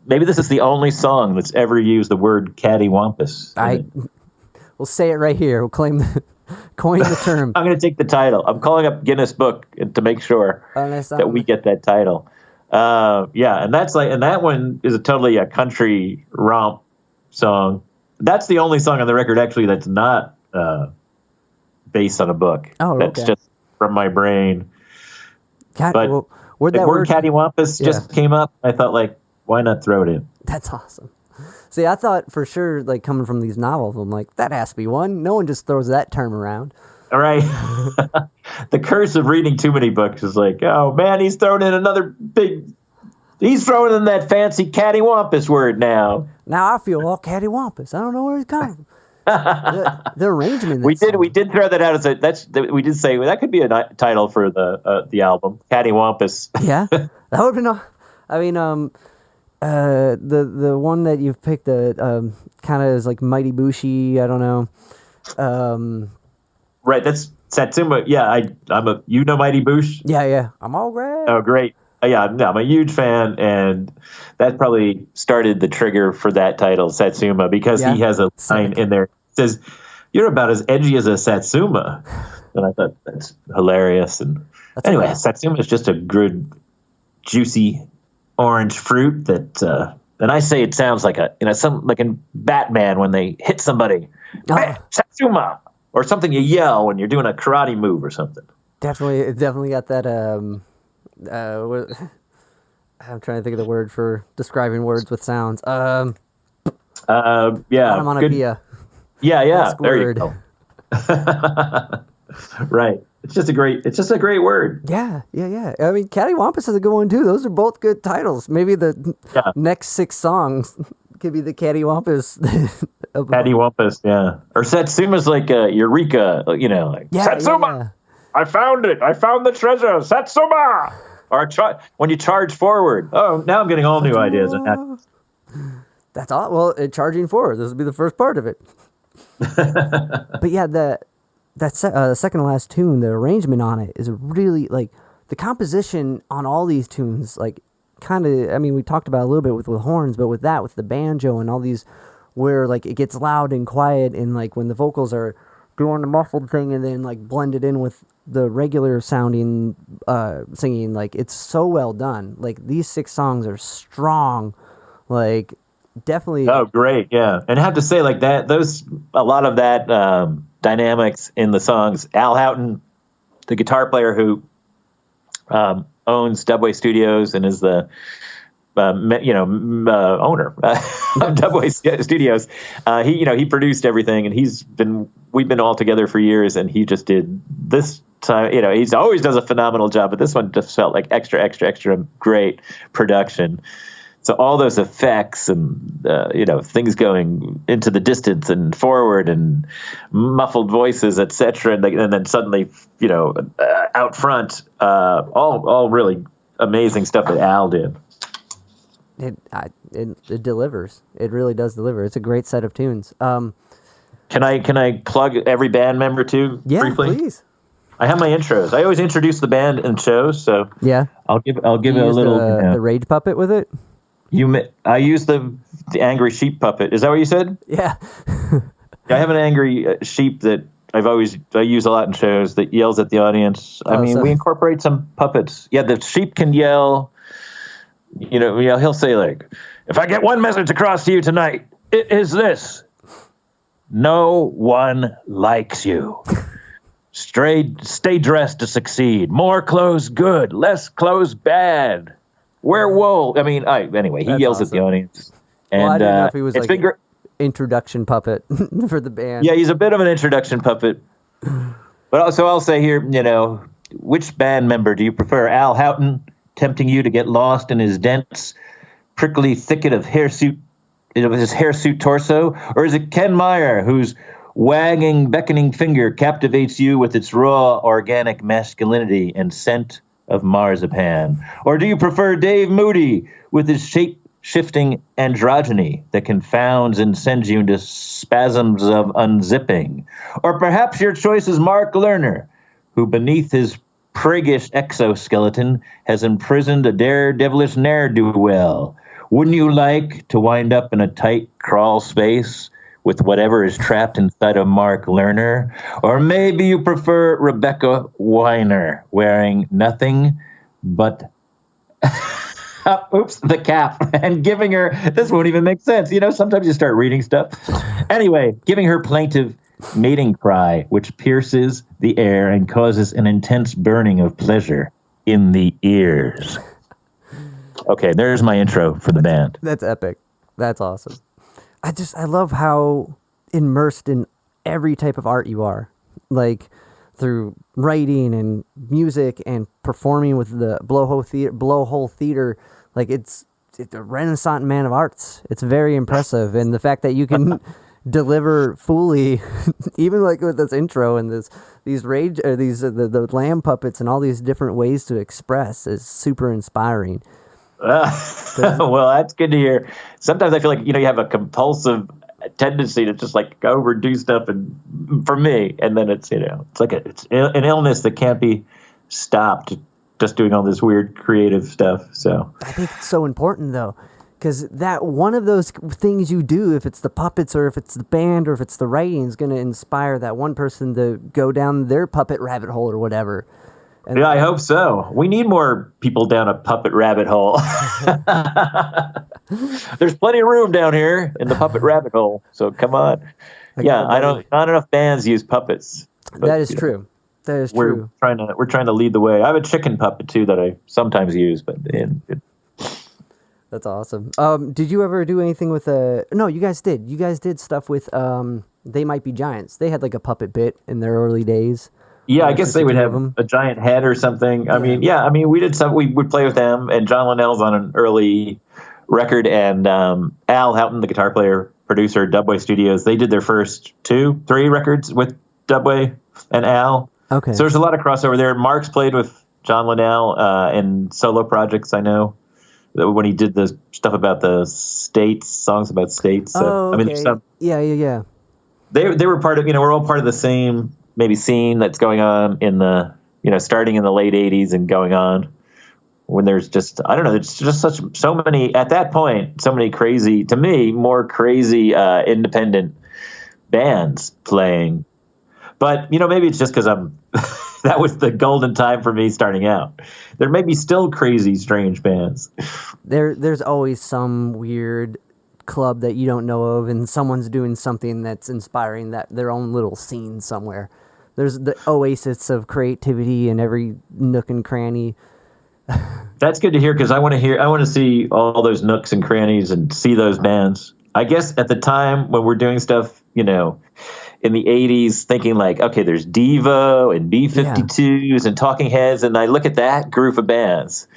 maybe this is the only song that's ever used the word cattywampus. We'll say it right here. We'll coin the term. I'm going to take the title. I'm calling up Guinness Book to make sure that we get that title. And that one is totally a country romp song. That's the only song on the record actually that's not based on a book. Oh, okay. That's just from my brain. Where'd that word cattywampus just came up. I thought, why not throw it in? That's awesome. See, I thought for sure, coming from these novels, I'm like, that has to be one. No one just throws that term around. All right. The curse of reading too many books is oh, man, he's throwing in he's throwing in that fancy cattywampus word now. Now I feel all cattywampus. I don't know where it's coming from. the arrangement. We did throw that out we did say that could be a title for the album, Cattywampus. Yeah, that would be no. I mean, the one that you've picked, kind of is like Mighty Bushi. I don't know. Right, that's Satsuma. Yeah, I'm a Mighty Bush. Yeah. I'm all great. Oh, great. Yeah, I'm a huge fan, and that probably started the trigger for that title, Satsuma, because he has a line in there that says, "You're about as edgy as a Satsuma," and I thought that's hilarious. And anyway, Satsuma is just a good, juicy orange fruit that, and I say it sounds like like in Batman when they hit somebody, Satsuma, or something you yell when you're doing a karate move or something. Definitely got that. I'm trying to think of the word for describing words with sounds. Onomatopoeia. Yeah. There you go. Right. It's just a great word. Yeah. I mean, Cattywampus is a good one too. Those are both good titles. Maybe the next 6 songs could be the Cattywampus. Cattywampus, yeah. Or Satsuma's like Eureka, Satsuma! Yeah. I found it! I found the treasure! Satsuma! Or when you charge forward. Oh, now I'm getting all new ideas. That's all. Well, charging forward. This will be the first part of it. But yeah, the second to last tune, the arrangement on it is really the composition on all these tunes kind of, I mean, we talked about a little bit with horns, but with the banjo and all these, where like it gets loud and quiet, and like when the vocals are doing the muffled thing and then like blended in with the regular sounding singing, like it's so well done. Like these 6 songs are strong, like definitely. Oh, great. Yeah. And I have to say, like that, a lot of that dynamics in the songs, Al Houghton, the guitar player who owns Dubway Studios and is the owner of Dubway Studios. He produced everything, and we've been all together for years, and he just did this time. He's always does a phenomenal job, but this one just felt like extra great production. So all those effects and things going into the distance and forward and muffled voices, etc., and then suddenly out front, all really amazing stuff that Al did. It delivers. It really does deliver. It's a great set of tunes. Can I plug every band member too? Yeah, briefly? Please. I have my intros. I always introduce the band in shows, so yeah, I'll give it a little. The rage puppet with it. I use the angry sheep puppet. Is that what you said? Yeah. I have an angry sheep that I use a lot in shows that yells at the audience. We incorporate some puppets. Yeah, the sheep can yell. He'll say like, "If I get one message across to you tonight, it is this: no one likes you. Stay dressed to succeed. More clothes good, less clothes bad. Wear wool." Anyway, he yells at the audience. And I didn't know if he was like an introduction puppet for the band. Yeah, he's a bit of an introduction puppet. But also, I'll say here, which band member do you prefer? Al Houghton, tempting you to get lost in his dense, prickly thicket of his hirsute torso? Or is it Ken Meyer, whose wagging, beckoning finger captivates you with its raw, organic masculinity and scent of marzipan? Or do you prefer Dave Moody with his shape-shifting androgyny that confounds and sends you into spasms of unzipping? Or perhaps your choice is Mark Lerner, who beneath his priggish exoskeleton has imprisoned a daredevilish ne'er-do-well. Wouldn't you like to wind up in a tight crawl space with whatever is trapped inside of Mark Lerner? Or maybe you prefer Rebecca Weiner, wearing nothing but the cap, and giving her, this won't even make sense. Sometimes you start reading stuff. Anyway, giving her plaintive mating cry, which pierces the air and causes an intense burning of pleasure in the ears. Okay, there's my intro for the band. That's epic. That's awesome. I love how immersed in every type of art you are, like through writing and music and performing with the Blowhole Theater. Like it's a Renaissance man of arts. It's very impressive, and the fact that you can deliver fully, even like with this intro and these lamb puppets and all these different ways to express is super inspiring. Well, that's good to hear. Sometimes I feel like, you have a compulsive tendency to just like overdo stuff, and for me, and then it's, it's like it's an illness that can't be stopped, just doing all this weird creative stuff. So I think it's so important though, because that one of those things you do, if it's the puppets or if it's the band or if it's the writing, is going to inspire that one person to go down their puppet rabbit hole or whatever. And yeah, I hope so. We need more people down a puppet rabbit hole. There's plenty of room down here in the puppet rabbit hole, so come on. Not enough bands use puppets. But, that is true. That is true. We're trying to lead the way. I have a chicken puppet too that I sometimes use, but that's awesome. Did you ever do anything with No, you guys did. You guys did stuff with They Might Be Giants. They had like a puppet bit in their early days. Yeah, I guess they would have a giant head or something. Yeah. We did some. We would play with them, and John Linnell's on an early record, and Al Houghton, the guitar player, producer, Dubway Studios. They did their first 2-3 records with Dubway and Al. Okay. So there's a lot of crossover there. Mark's played with John Linnell in solo projects. I know when he did the stuff about the states, songs about states. So, okay. Yeah. They were part of. We're all part of the same. Maybe scene that's going on in the, starting in the late 80s and going on. when there's just, I don't know, it's just so many, at that point, so many crazy, to me, more crazy independent bands playing. But, maybe it's just because that was the golden time for me starting out. There may be still crazy, strange bands. There's always some weird club that you don't know of, and someone's doing something that's inspiring their own little scene somewhere. There's the oasis of creativity in every nook and cranny. That's good to hear, because I want to see all those nooks and crannies and see those bands. I guess at the time when we're doing stuff, in the 80s, thinking like, okay, there's Devo and B-52s and Talking Heads, and I look at that group of bands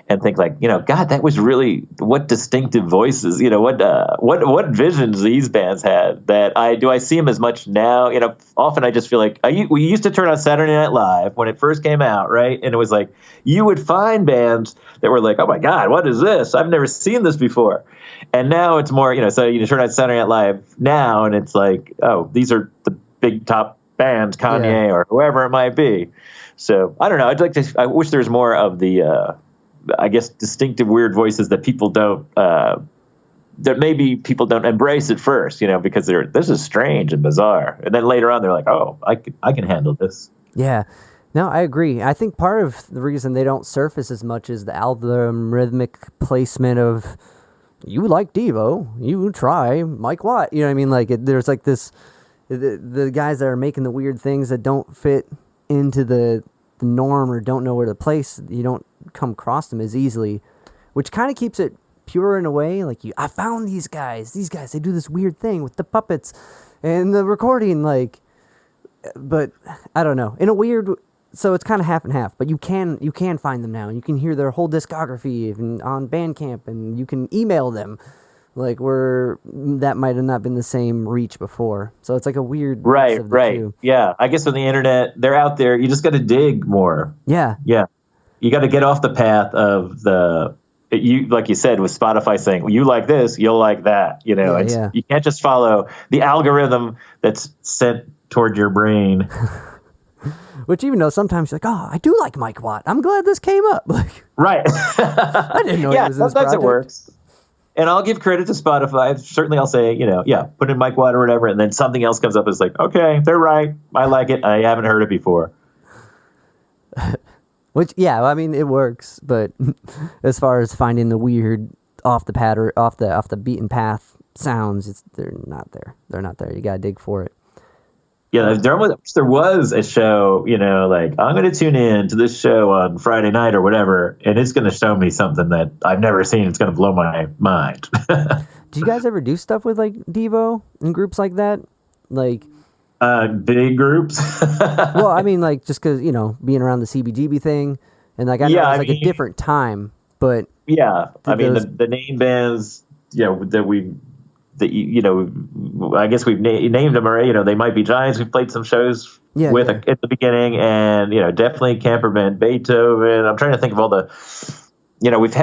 and think like, God, that was really, what distinctive voices, what visions these bands had that I see them as much now. Often I just feel like we used to turn on Saturday Night Live when it first came out, right? And it was like, you would find bands that were like, oh my God, what is this? I've never seen this before. And now it's more, so you turn on Saturday Night Live now and it's like, oh, these are the big top bands, Kanye or whoever it might be. So I don't know. I wish there was more of the, I guess, distinctive weird voices that people don't, that maybe people don't embrace at first, because this is strange and bizarre. And then later on they're like, oh, I can handle this. Yeah. No, I agree. I think part of the reason they don't surface as much is the algorithm rhythmic placement of, you like Devo, you try Mike Watt. You know what I mean? Like there's like this, the guys that are making the weird things that don't fit into the norm or don't know where to place, you don't come across them as easily, which kind of keeps it pure in a way. Like I found these guys, they do this weird thing with the puppets and the recording, but I don't know, in a weird, so it's kind of half and half, but you can find them now, and you can hear their whole discography even on Bandcamp, and you can email them, where that might have not been the same reach before. So it's like a weird mix of the two. Yeah, I guess on the internet, they're out there. You just got to dig more. Yeah. You got to get off the path of like you said, with Spotify saying, well, you like this, you'll like that. You can't just follow the algorithm that's sent toward your brain. Which, even though sometimes you're like, oh, I do like Mike Watt. I'm glad this came up. Right. I didn't know it was in this project. Sometimes it works. And I'll give credit to Spotify. Certainly I'll say, put in Mike Watt or whatever, and then something else comes up. It's like, okay, they're right. I like it. I haven't heard it before. Which, it works. But as far as finding the weird off the pattern, off the beaten path sounds, they're not there. They're not there. You got to dig for it. Yeah, there was a show, I'm going to tune in to this show on Friday night or whatever, and it's going to show me something that I've never seen. It's going to blow my mind. Do you guys ever do stuff with, Devo and groups like that? Big groups? Well, just because, being around the CBGB thing, and, I know it's, a different time, but... Yeah, the name bands, I guess we've named them already. They might be giants. We've played some shows with at the beginning, and definitely Camperman, Beethoven. I'm trying to think of all the,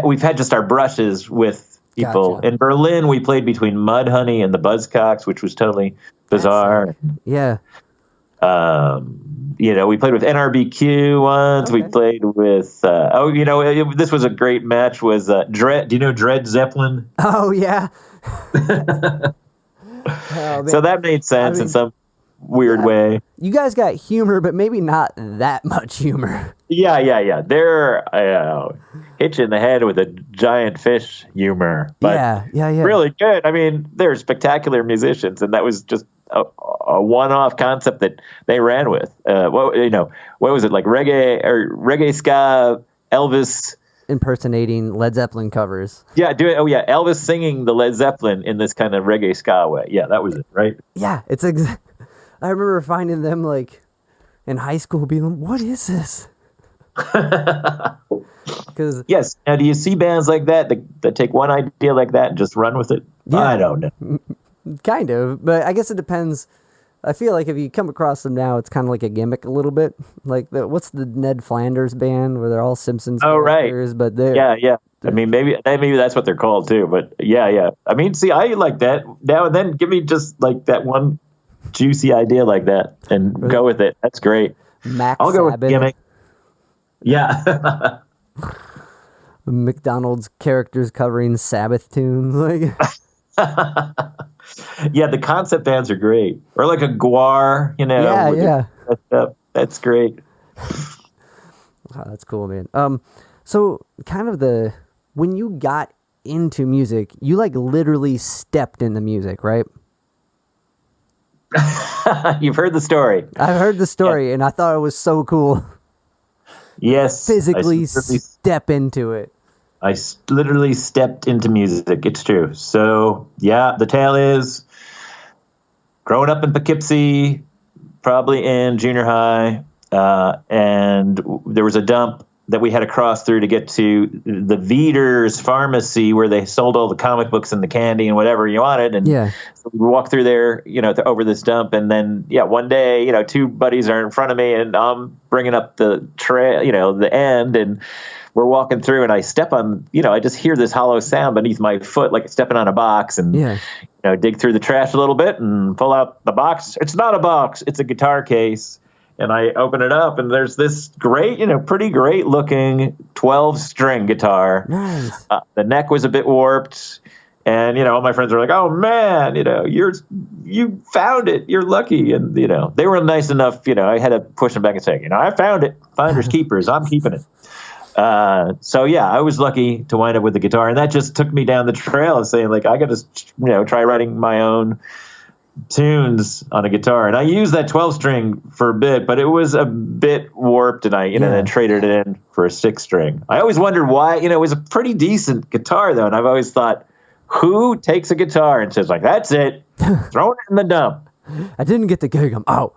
we've had just our brushes with people. Gotcha. In Berlin, we played between Mudhoney and the Buzzcocks, which was totally bizarre. Yeah. We played with NRBQ once. Okay. We played with this was a great match. Was Dread? Do you know Dread Zeppelin? Oh yeah. So that made sense in some weird way. You guys got humor, but maybe not that much humor. Yeah. They're hit you in the head with a giant fish humor. But yeah. Really good. They're spectacular musicians, and that was just a one-off concept that they ran with. What was it, like reggae ska, Elvis impersonating Led Zeppelin covers. Yeah, Elvis singing the Led Zeppelin in this kind of reggae ska way. Yeah, that was it, right? Yeah, it's I remember finding them in high school being like, what is this? Yes. Now, do you see bands like that take one idea like that and just run with it? Yeah. I don't know. Kind of, but I guess it depends. I feel like if you come across them now, it's kind of like a gimmick a little bit. What's the Ned Flanders band where they're all Simpsons characters? Right. But yeah. Maybe that's what they're called too. But yeah. See, I like that. Now and then, give me just that one juicy idea like that and go with it. That's great. Max I'll go Sabbath. with gimmick. Yeah. McDonald's characters covering Sabbath tunes. Like, yeah, the concept bands are great. Or like a Guar, Yeah. That's great. Oh, that's cool, man. So kind of when you got into music, you like literally stepped into music, right? You've heard the story. I've heard the story, and I thought it was so cool. Yes. Physically step into it. I literally stepped into music. It's true. So, yeah, the tale is growing up in Poughkeepsie, probably in junior high, and there was a dump that we had to cross through to get to the Veeder's pharmacy where they sold all the comic books and the candy and whatever you wanted. And so we walked through there, over this dump. And then, one day, two buddies are in front of me and I'm bringing up the trail, the end, and we're walking through and I step on, I just hear this hollow sound beneath my foot, like stepping on a box, and, dig through the trash a little bit and pull out the box. It's not a box. It's a guitar case. And I open it up, and there's this great, pretty great looking 12-string guitar. Nice. The neck was a bit warped, and all my friends were like, "Oh man, you found it. You're lucky." And they were nice enough. I had to push them back and say, "I found it. Finders keepers. I'm keeping it." So yeah, I was lucky to wind up with the guitar, and that just took me down the trail of saying, like, I got to, try writing my own tunes on a guitar. And I used that 12-string for a bit, but it was a bit warped, and I then traded it in for a 6-string. I always wondered why. It was a pretty decent guitar though, and I've always thought, who takes a guitar and says, like, that's it, throw it in the dump? I didn't get the gig, I'm out.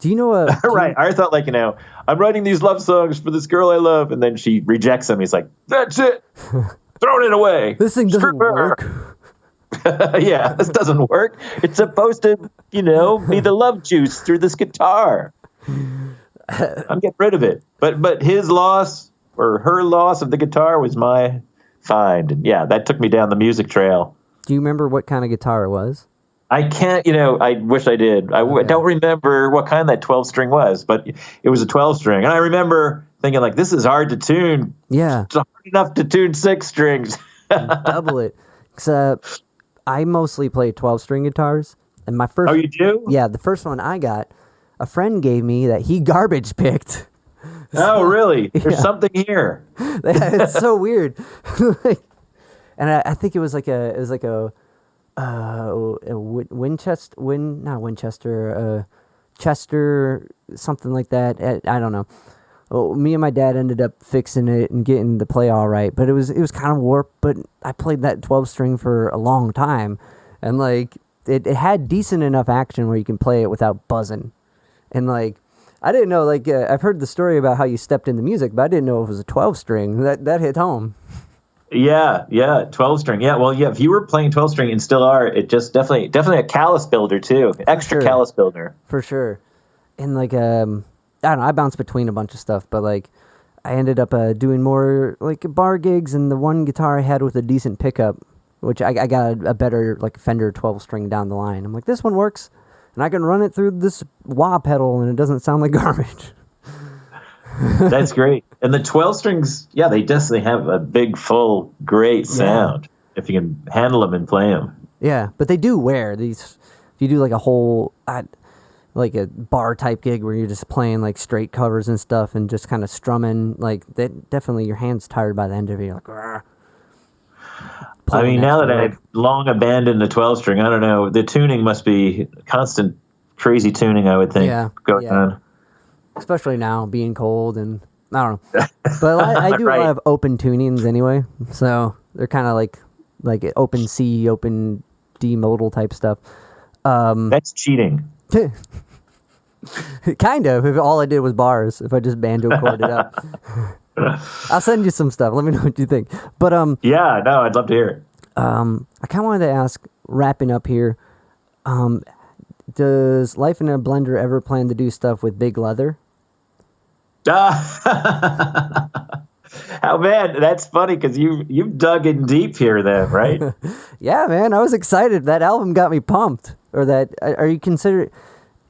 Do you know right, I thought, like, I'm writing these love songs for this girl I love, and then she rejects them. He's like, that's it, throw it away. This thing doesn't work. Yeah, this doesn't work. It's supposed to, be the love juice through this guitar. I'm getting rid of it. But his loss or her loss of the guitar was my find. And yeah, that took me down the music trail. Do you remember what kind of guitar it was? I can't, I wish I did. I don't remember what kind that 12-string was, but it was a 12-string. And I remember thinking, like, this is hard to tune. Yeah. It's hard enough to tune 6 strings. Double it. Except I mostly play 12-string guitars, and my first. Oh, you do? Yeah, the first one I got, a friend gave me that he garbage picked. Oh, really? There's something here. It's so weird. And I think it was like a Chester, something like that. I don't know. Well, me and my dad ended up fixing it and getting the play all right, but it was kind of warped. But I played that 12-string for a long time, and like it had decent enough action where you can play it without buzzing. And like I didn't know, like I've heard the story about how you stepped into music, but I didn't know it was a 12-string. That hit home. Yeah, 12-string. Yeah, well, yeah. If you were playing 12-string and still are, it just definitely a callus builder too, extra callus builder for sure. And like I don't know, I bounced between a bunch of stuff, but like I ended up doing more like bar gigs, and the one guitar I had with a decent pickup, which I got a better like Fender 12-string down the line. I'm like, this one works, and I can run it through this wah pedal, and it doesn't sound like garbage. That's great. And the 12 strings, yeah, they definitely have a big, full, great sound if you can handle them and play them. Yeah, but they do wear these. If you do like a whole like a bar type gig where you're just playing like straight covers and stuff and just kind of strumming, like that, definitely your hand's tired by the end of it. You're like, I mean, now that I've long abandoned the 12 string, I don't know, the tuning must be constant crazy tuning, I would think, going on. Especially now being cold, and I don't know, but I do a lot of open tunings anyway, so they're kind of like open C, open D modal type stuff. That's cheating. Kind of, if all I did was bars, if I just banjo chorded it up. I'll send you some stuff. Let me know what you think. But yeah, no, I'd love to hear it. I kind of wanted to ask, wrapping up here, does Life in a Blender ever plan to do stuff with Big Leather? How bad? That's funny because you've dug in deep here, then, right? Yeah, man, I was excited. That album got me pumped. Or that, are you consider,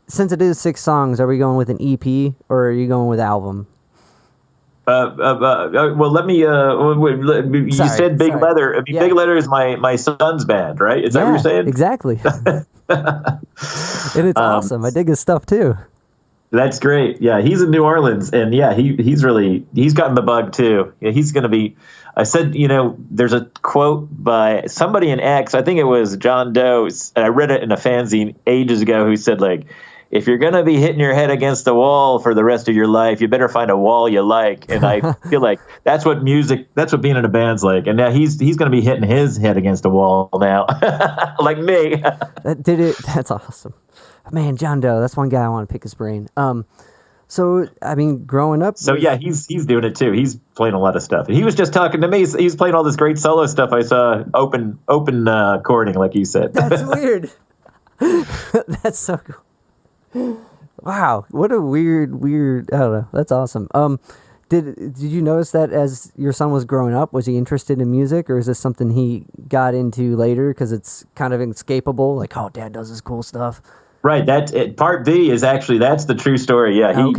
since it is 6 songs, are we going with an EP or are you going with album? Well, let me. You said Big Leather. I mean, Big Leather is my son's band, right? Is that what you're saying? Exactly. And it's awesome. I dig his stuff too. That's great. Yeah, he's in New Orleans, and yeah, he's gotten the bug too. Yeah, he's going to be. I said, there's a quote by somebody in X. I think it was John Doe, and I read it in a fanzine ages ago. Who said like, if you're going to be hitting your head against the wall for the rest of your life, you better find a wall you like. And I feel like that's what being in a band's like. And now he's going to be hitting his head against a wall now, like me. That's awesome. Man, John Doe, that's one guy I want to pick his brain. So, I mean, growing up... So, yeah, he's doing it, too. He's playing a lot of stuff. And he was just talking to me. He's playing all this great solo stuff I saw, open chording, like you said. That's weird. That's so cool. Wow, what a weird, I don't know. That's awesome. Did you notice that as your son was growing up, was he interested in music, or is this something he got into later because it's kind of inescapable? Like, oh, Dad does this cool stuff. Right. Part B is actually, that's the true story. Yeah.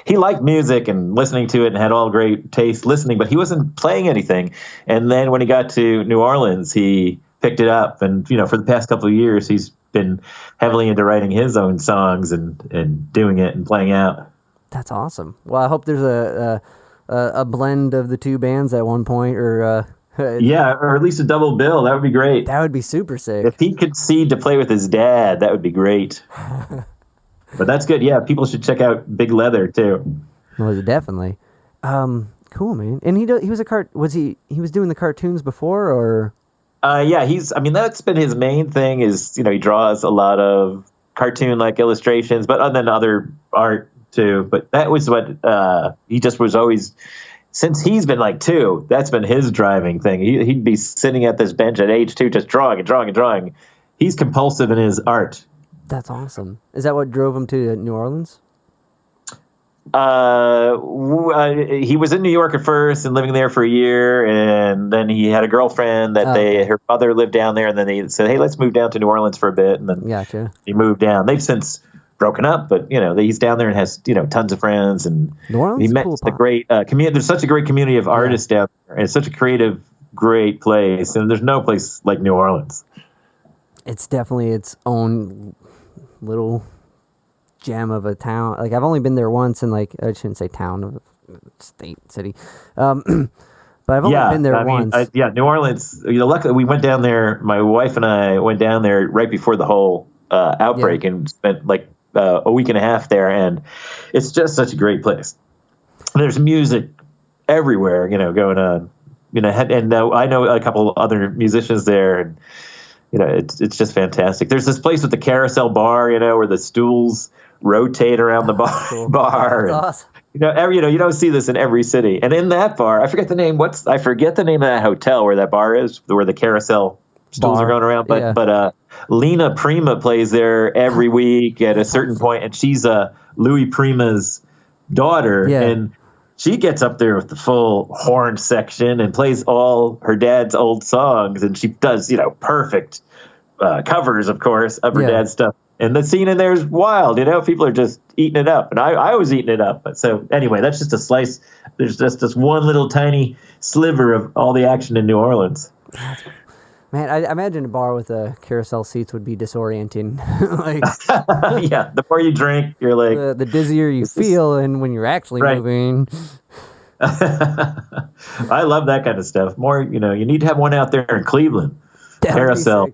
He liked music and listening to it and had all great taste listening, but he wasn't playing anything. And then when he got to New Orleans, he picked it up. And, for the past couple of years, he's been heavily into writing his own songs and doing it and playing out. That's awesome. Well, I hope there's a blend of the two bands at one point, or or at least a double bill. That would be great. That would be super sick. If he could see to play with his dad, that would be great. But that's good. Yeah, people should check out Big Leather too. Well, definitely. Cool, man. And he was doing the cartoons before, or? Yeah, that's been his main thing. Is he draws a lot of cartoon like illustrations, but then other art too. But that was what he just was always. Since he's been like 2, that's been his driving thing. He'd be sitting at this bench at age 2 just drawing and drawing and drawing. He's compulsive in his art. That's awesome. Is that what drove him to New Orleans? He was in New York at first and living there for a year, and then he had a girlfriend that her mother lived down there, and then they said, hey, let's move down to New Orleans for a bit, and then he moved down. They've since broken up, but he's down there and has tons of friends, and he met a great community. There's such a great community of artists down there, and it's such a creative, great place, and there's no place like New Orleans. It's definitely its own little gem of a town. Like, I've only been there once, and I shouldn't say town, state, city, but I've only been there once. New Orleans. Luckily we went down there. My wife and I went down there right before the whole outbreak, and spent a week and a half there, and it's just such a great place. There's music everywhere, going on, and I know a couple other musicians there, and it's just fantastic. There's this place with the carousel bar, where the stools rotate around the bar. Cool. Bar. That's and, awesome. You don't see this in every city. And in that bar, I forget the name of that hotel where that bar is, where the carousel stools are going around. But Lena Prima plays there every week at a certain point, and she's Louis Prima's daughter, and she gets up there with the full horn section and plays all her dad's old songs, and she does perfect covers, of course, of her dad's stuff. And the scene in there is wild, people are just eating it up, and I was eating it up. But so anyway, that's just a slice. There's just this one little tiny sliver of all the action in New Orleans. Man, I imagine a bar with carousel seats would be disorienting. The more you drink, you're like... the dizzier you feel, and when you're actually moving... I love that kind of stuff. More, you need to have one out there in Cleveland. Carousel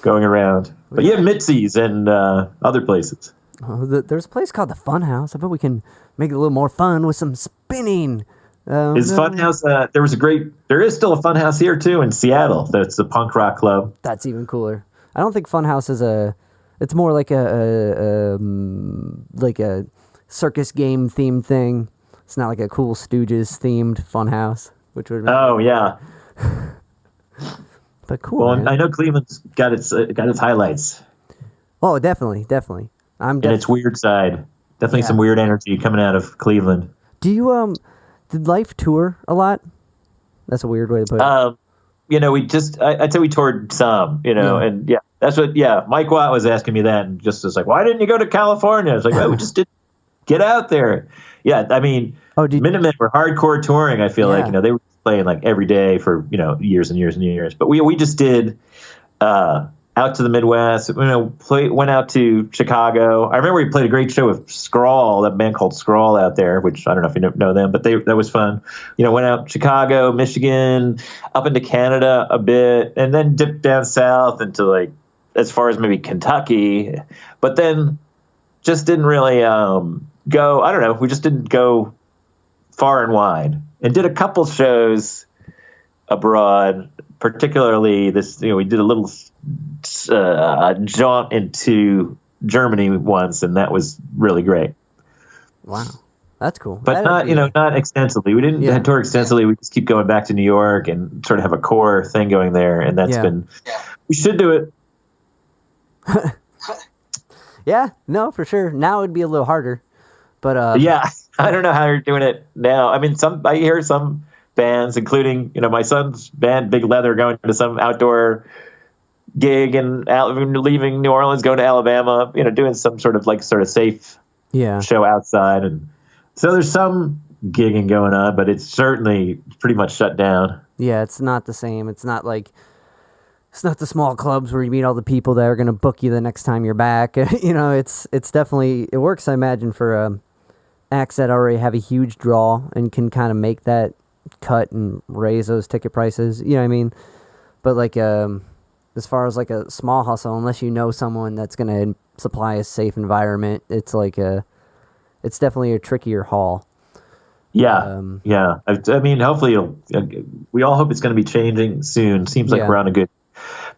going around. But you have Mitzi's and other places. There's a place called the Fun House. I bet we can make it a little more fun with some spinning. Is Funhouse? There is still a Funhouse here too in Seattle. That's a punk rock club. That's even cooler. I don't think Funhouse is it's more like a circus game themed thing. It's not like a Cool Stooges themed Funhouse, which would. Oh yeah. But cool. Well, man. I know Cleveland's got its highlights. Oh, definitely. And its weird side. Definitely some weird energy coming out of Cleveland. Do you did Life tour a lot? That's a weird way to put it. I'd say we toured some, and that's what, Mike Watt was asking me that, and just was like, why didn't you go to California? I was like, well, we Get out there. Yeah, I mean, Minutemen were hardcore touring. I feel like they were playing like every day for years and years and years. But we just did out to the Midwest. Went out to Chicago. I remember we played a great show with Scrawl, that band called Scrawl out there, which I don't know if you know them, but that was fun. Went out Chicago, Michigan, up into Canada a bit, and then dipped down south into like as far as maybe Kentucky, but then just didn't really go. I don't know. We just didn't go far and wide, and did a couple shows abroad. Particularly this, we did a little jaunt into Germany once, and that was really great. Wow, that's cool. But not extensively. We didn't tour extensively. We just keep going back to New York and sort of have a core thing going there, and that's been. We should do it. Yeah, no, for sure. Now it'd be a little harder, but I don't know how you're doing it now. I mean, I hear some bands, including my son's band, Big Leather, going to some outdoor gig and leaving New Orleans, going to Alabama. Doing some sort of safe show outside, and so there's some gigging going on, but it's certainly pretty much shut down. Yeah, it's not the same. It's not the small clubs where you meet all the people that are going to book you the next time you're back. It's definitely, it works, I imagine, for acts that already have a huge draw and can kind of make that cut and raise those ticket prices. You know what I mean? But as far as a small hustle, unless you know someone that's going to supply a safe environment, it's it's definitely a trickier haul. Yeah. I mean, hopefully we all hope it's going to be changing soon. Seems like we're on a good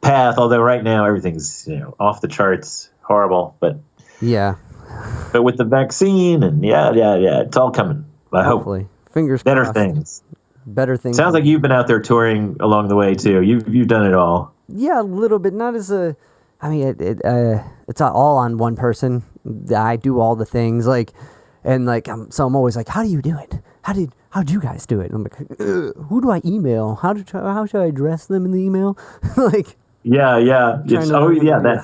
path, although right now everything's off the charts, horrible, but with the vaccine and it's all coming. Hopefully. Hope fingers better crossed. Better things. Sounds like you've been out there touring along the way too. You've done it all. Yeah, a little bit. Not as it's all on one person. I do all the things so I'm always like, how do you do it? How'd you guys do it? And I'm like, who do I email? How should I address them in the email? That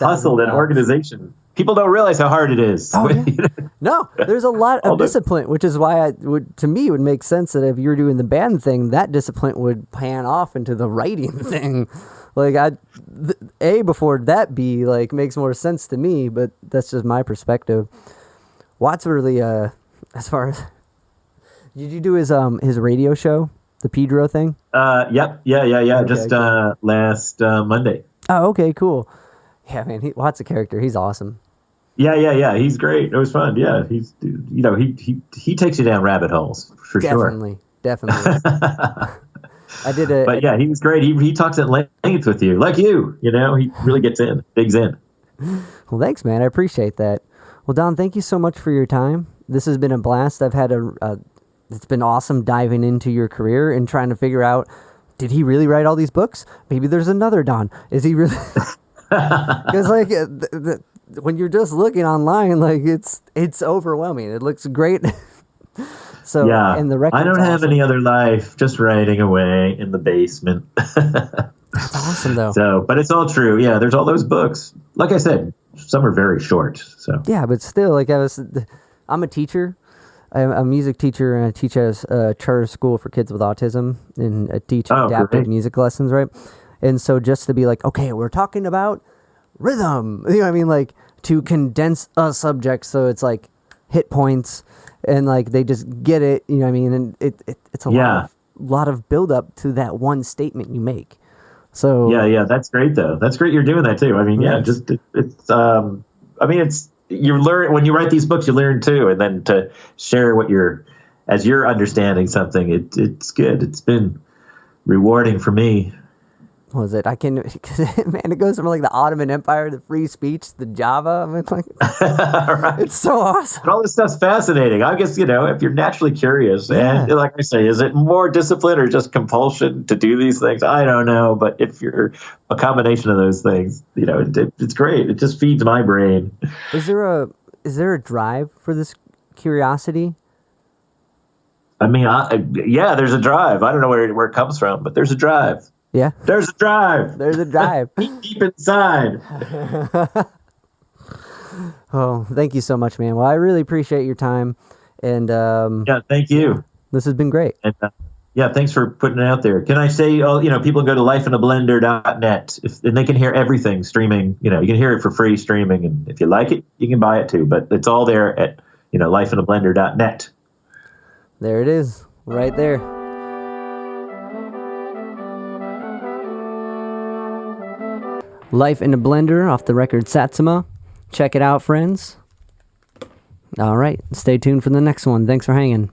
hustle, that organization. People don't realize how hard it is. Oh, yeah. No, there's a lot of discipline, which is why it would make sense that if you're doing the band thing, that discipline would pan off into the writing thing. Before that B makes more sense to me, but that's just my perspective. Watt's really as far as, did you do his radio show, the Pedro thing? Yep. Okay, just cool. Last Monday. Oh, okay, cool. Yeah, man, Watt's a character. He's awesome. Yeah. He's great. It was fun. Yeah, he's he takes you down rabbit holes for sure. Definitely. But he was great. He talks at length with you, like you. He really digs in. Well, thanks, man. I appreciate that. Well, Don, thank you so much for your time. This has been a blast. I've had it's been awesome diving into your career and trying to figure out, did he really write all these books? Maybe there's another Don. Is he really? Because when you're just looking online, it's overwhelming. It looks great. So and the record. I don't have any other life, just writing away in the basement. That's awesome, though. So, but it's all true. Yeah, there's all those books. Like I said, some are very short. So yeah, but still, I'm a teacher. I'm a music teacher, and I teach at a charter school for kids with autism, and I teach adaptive music lessons, right? And so just to be okay, we're talking about rhythm, to condense a subject so it's hit points, and they just get it, and it's a lot of build up to that one statement you make. So yeah, that's great though. That's great you're doing that too. I mean, it's you learn when you write these books, you learn too, and then to share as you're understanding something, it's good. It's been rewarding for me. What was it? It goes from the Ottoman Empire, the free speech, the Java. Right. It's so awesome. But all this stuff's fascinating. I guess, if you're naturally curious, and like I say, is it more discipline or just compulsion to do these things? I don't know. But if you're a combination of those things, it's great. It just feeds my brain. Is there a drive for this curiosity? I mean, there's a drive. I don't know where it comes from, but there's a drive. Yeah. There's a drive. There's a drive. Deep inside. Oh, thank you so much, man. Well, I really appreciate your time. And Yeah, thank you. This has been great. And, yeah, thanks for putting it out there. Can I say, people can go to lifeinablender.net and they can hear everything streaming. You can hear it for free streaming. And if you like it, you can buy it too. But it's all there at, lifeinablender.net. There it is, right there. Life in a Blender off the record Satsuma. Check it out, friends. All right, stay tuned for the next one. Thanks for hanging.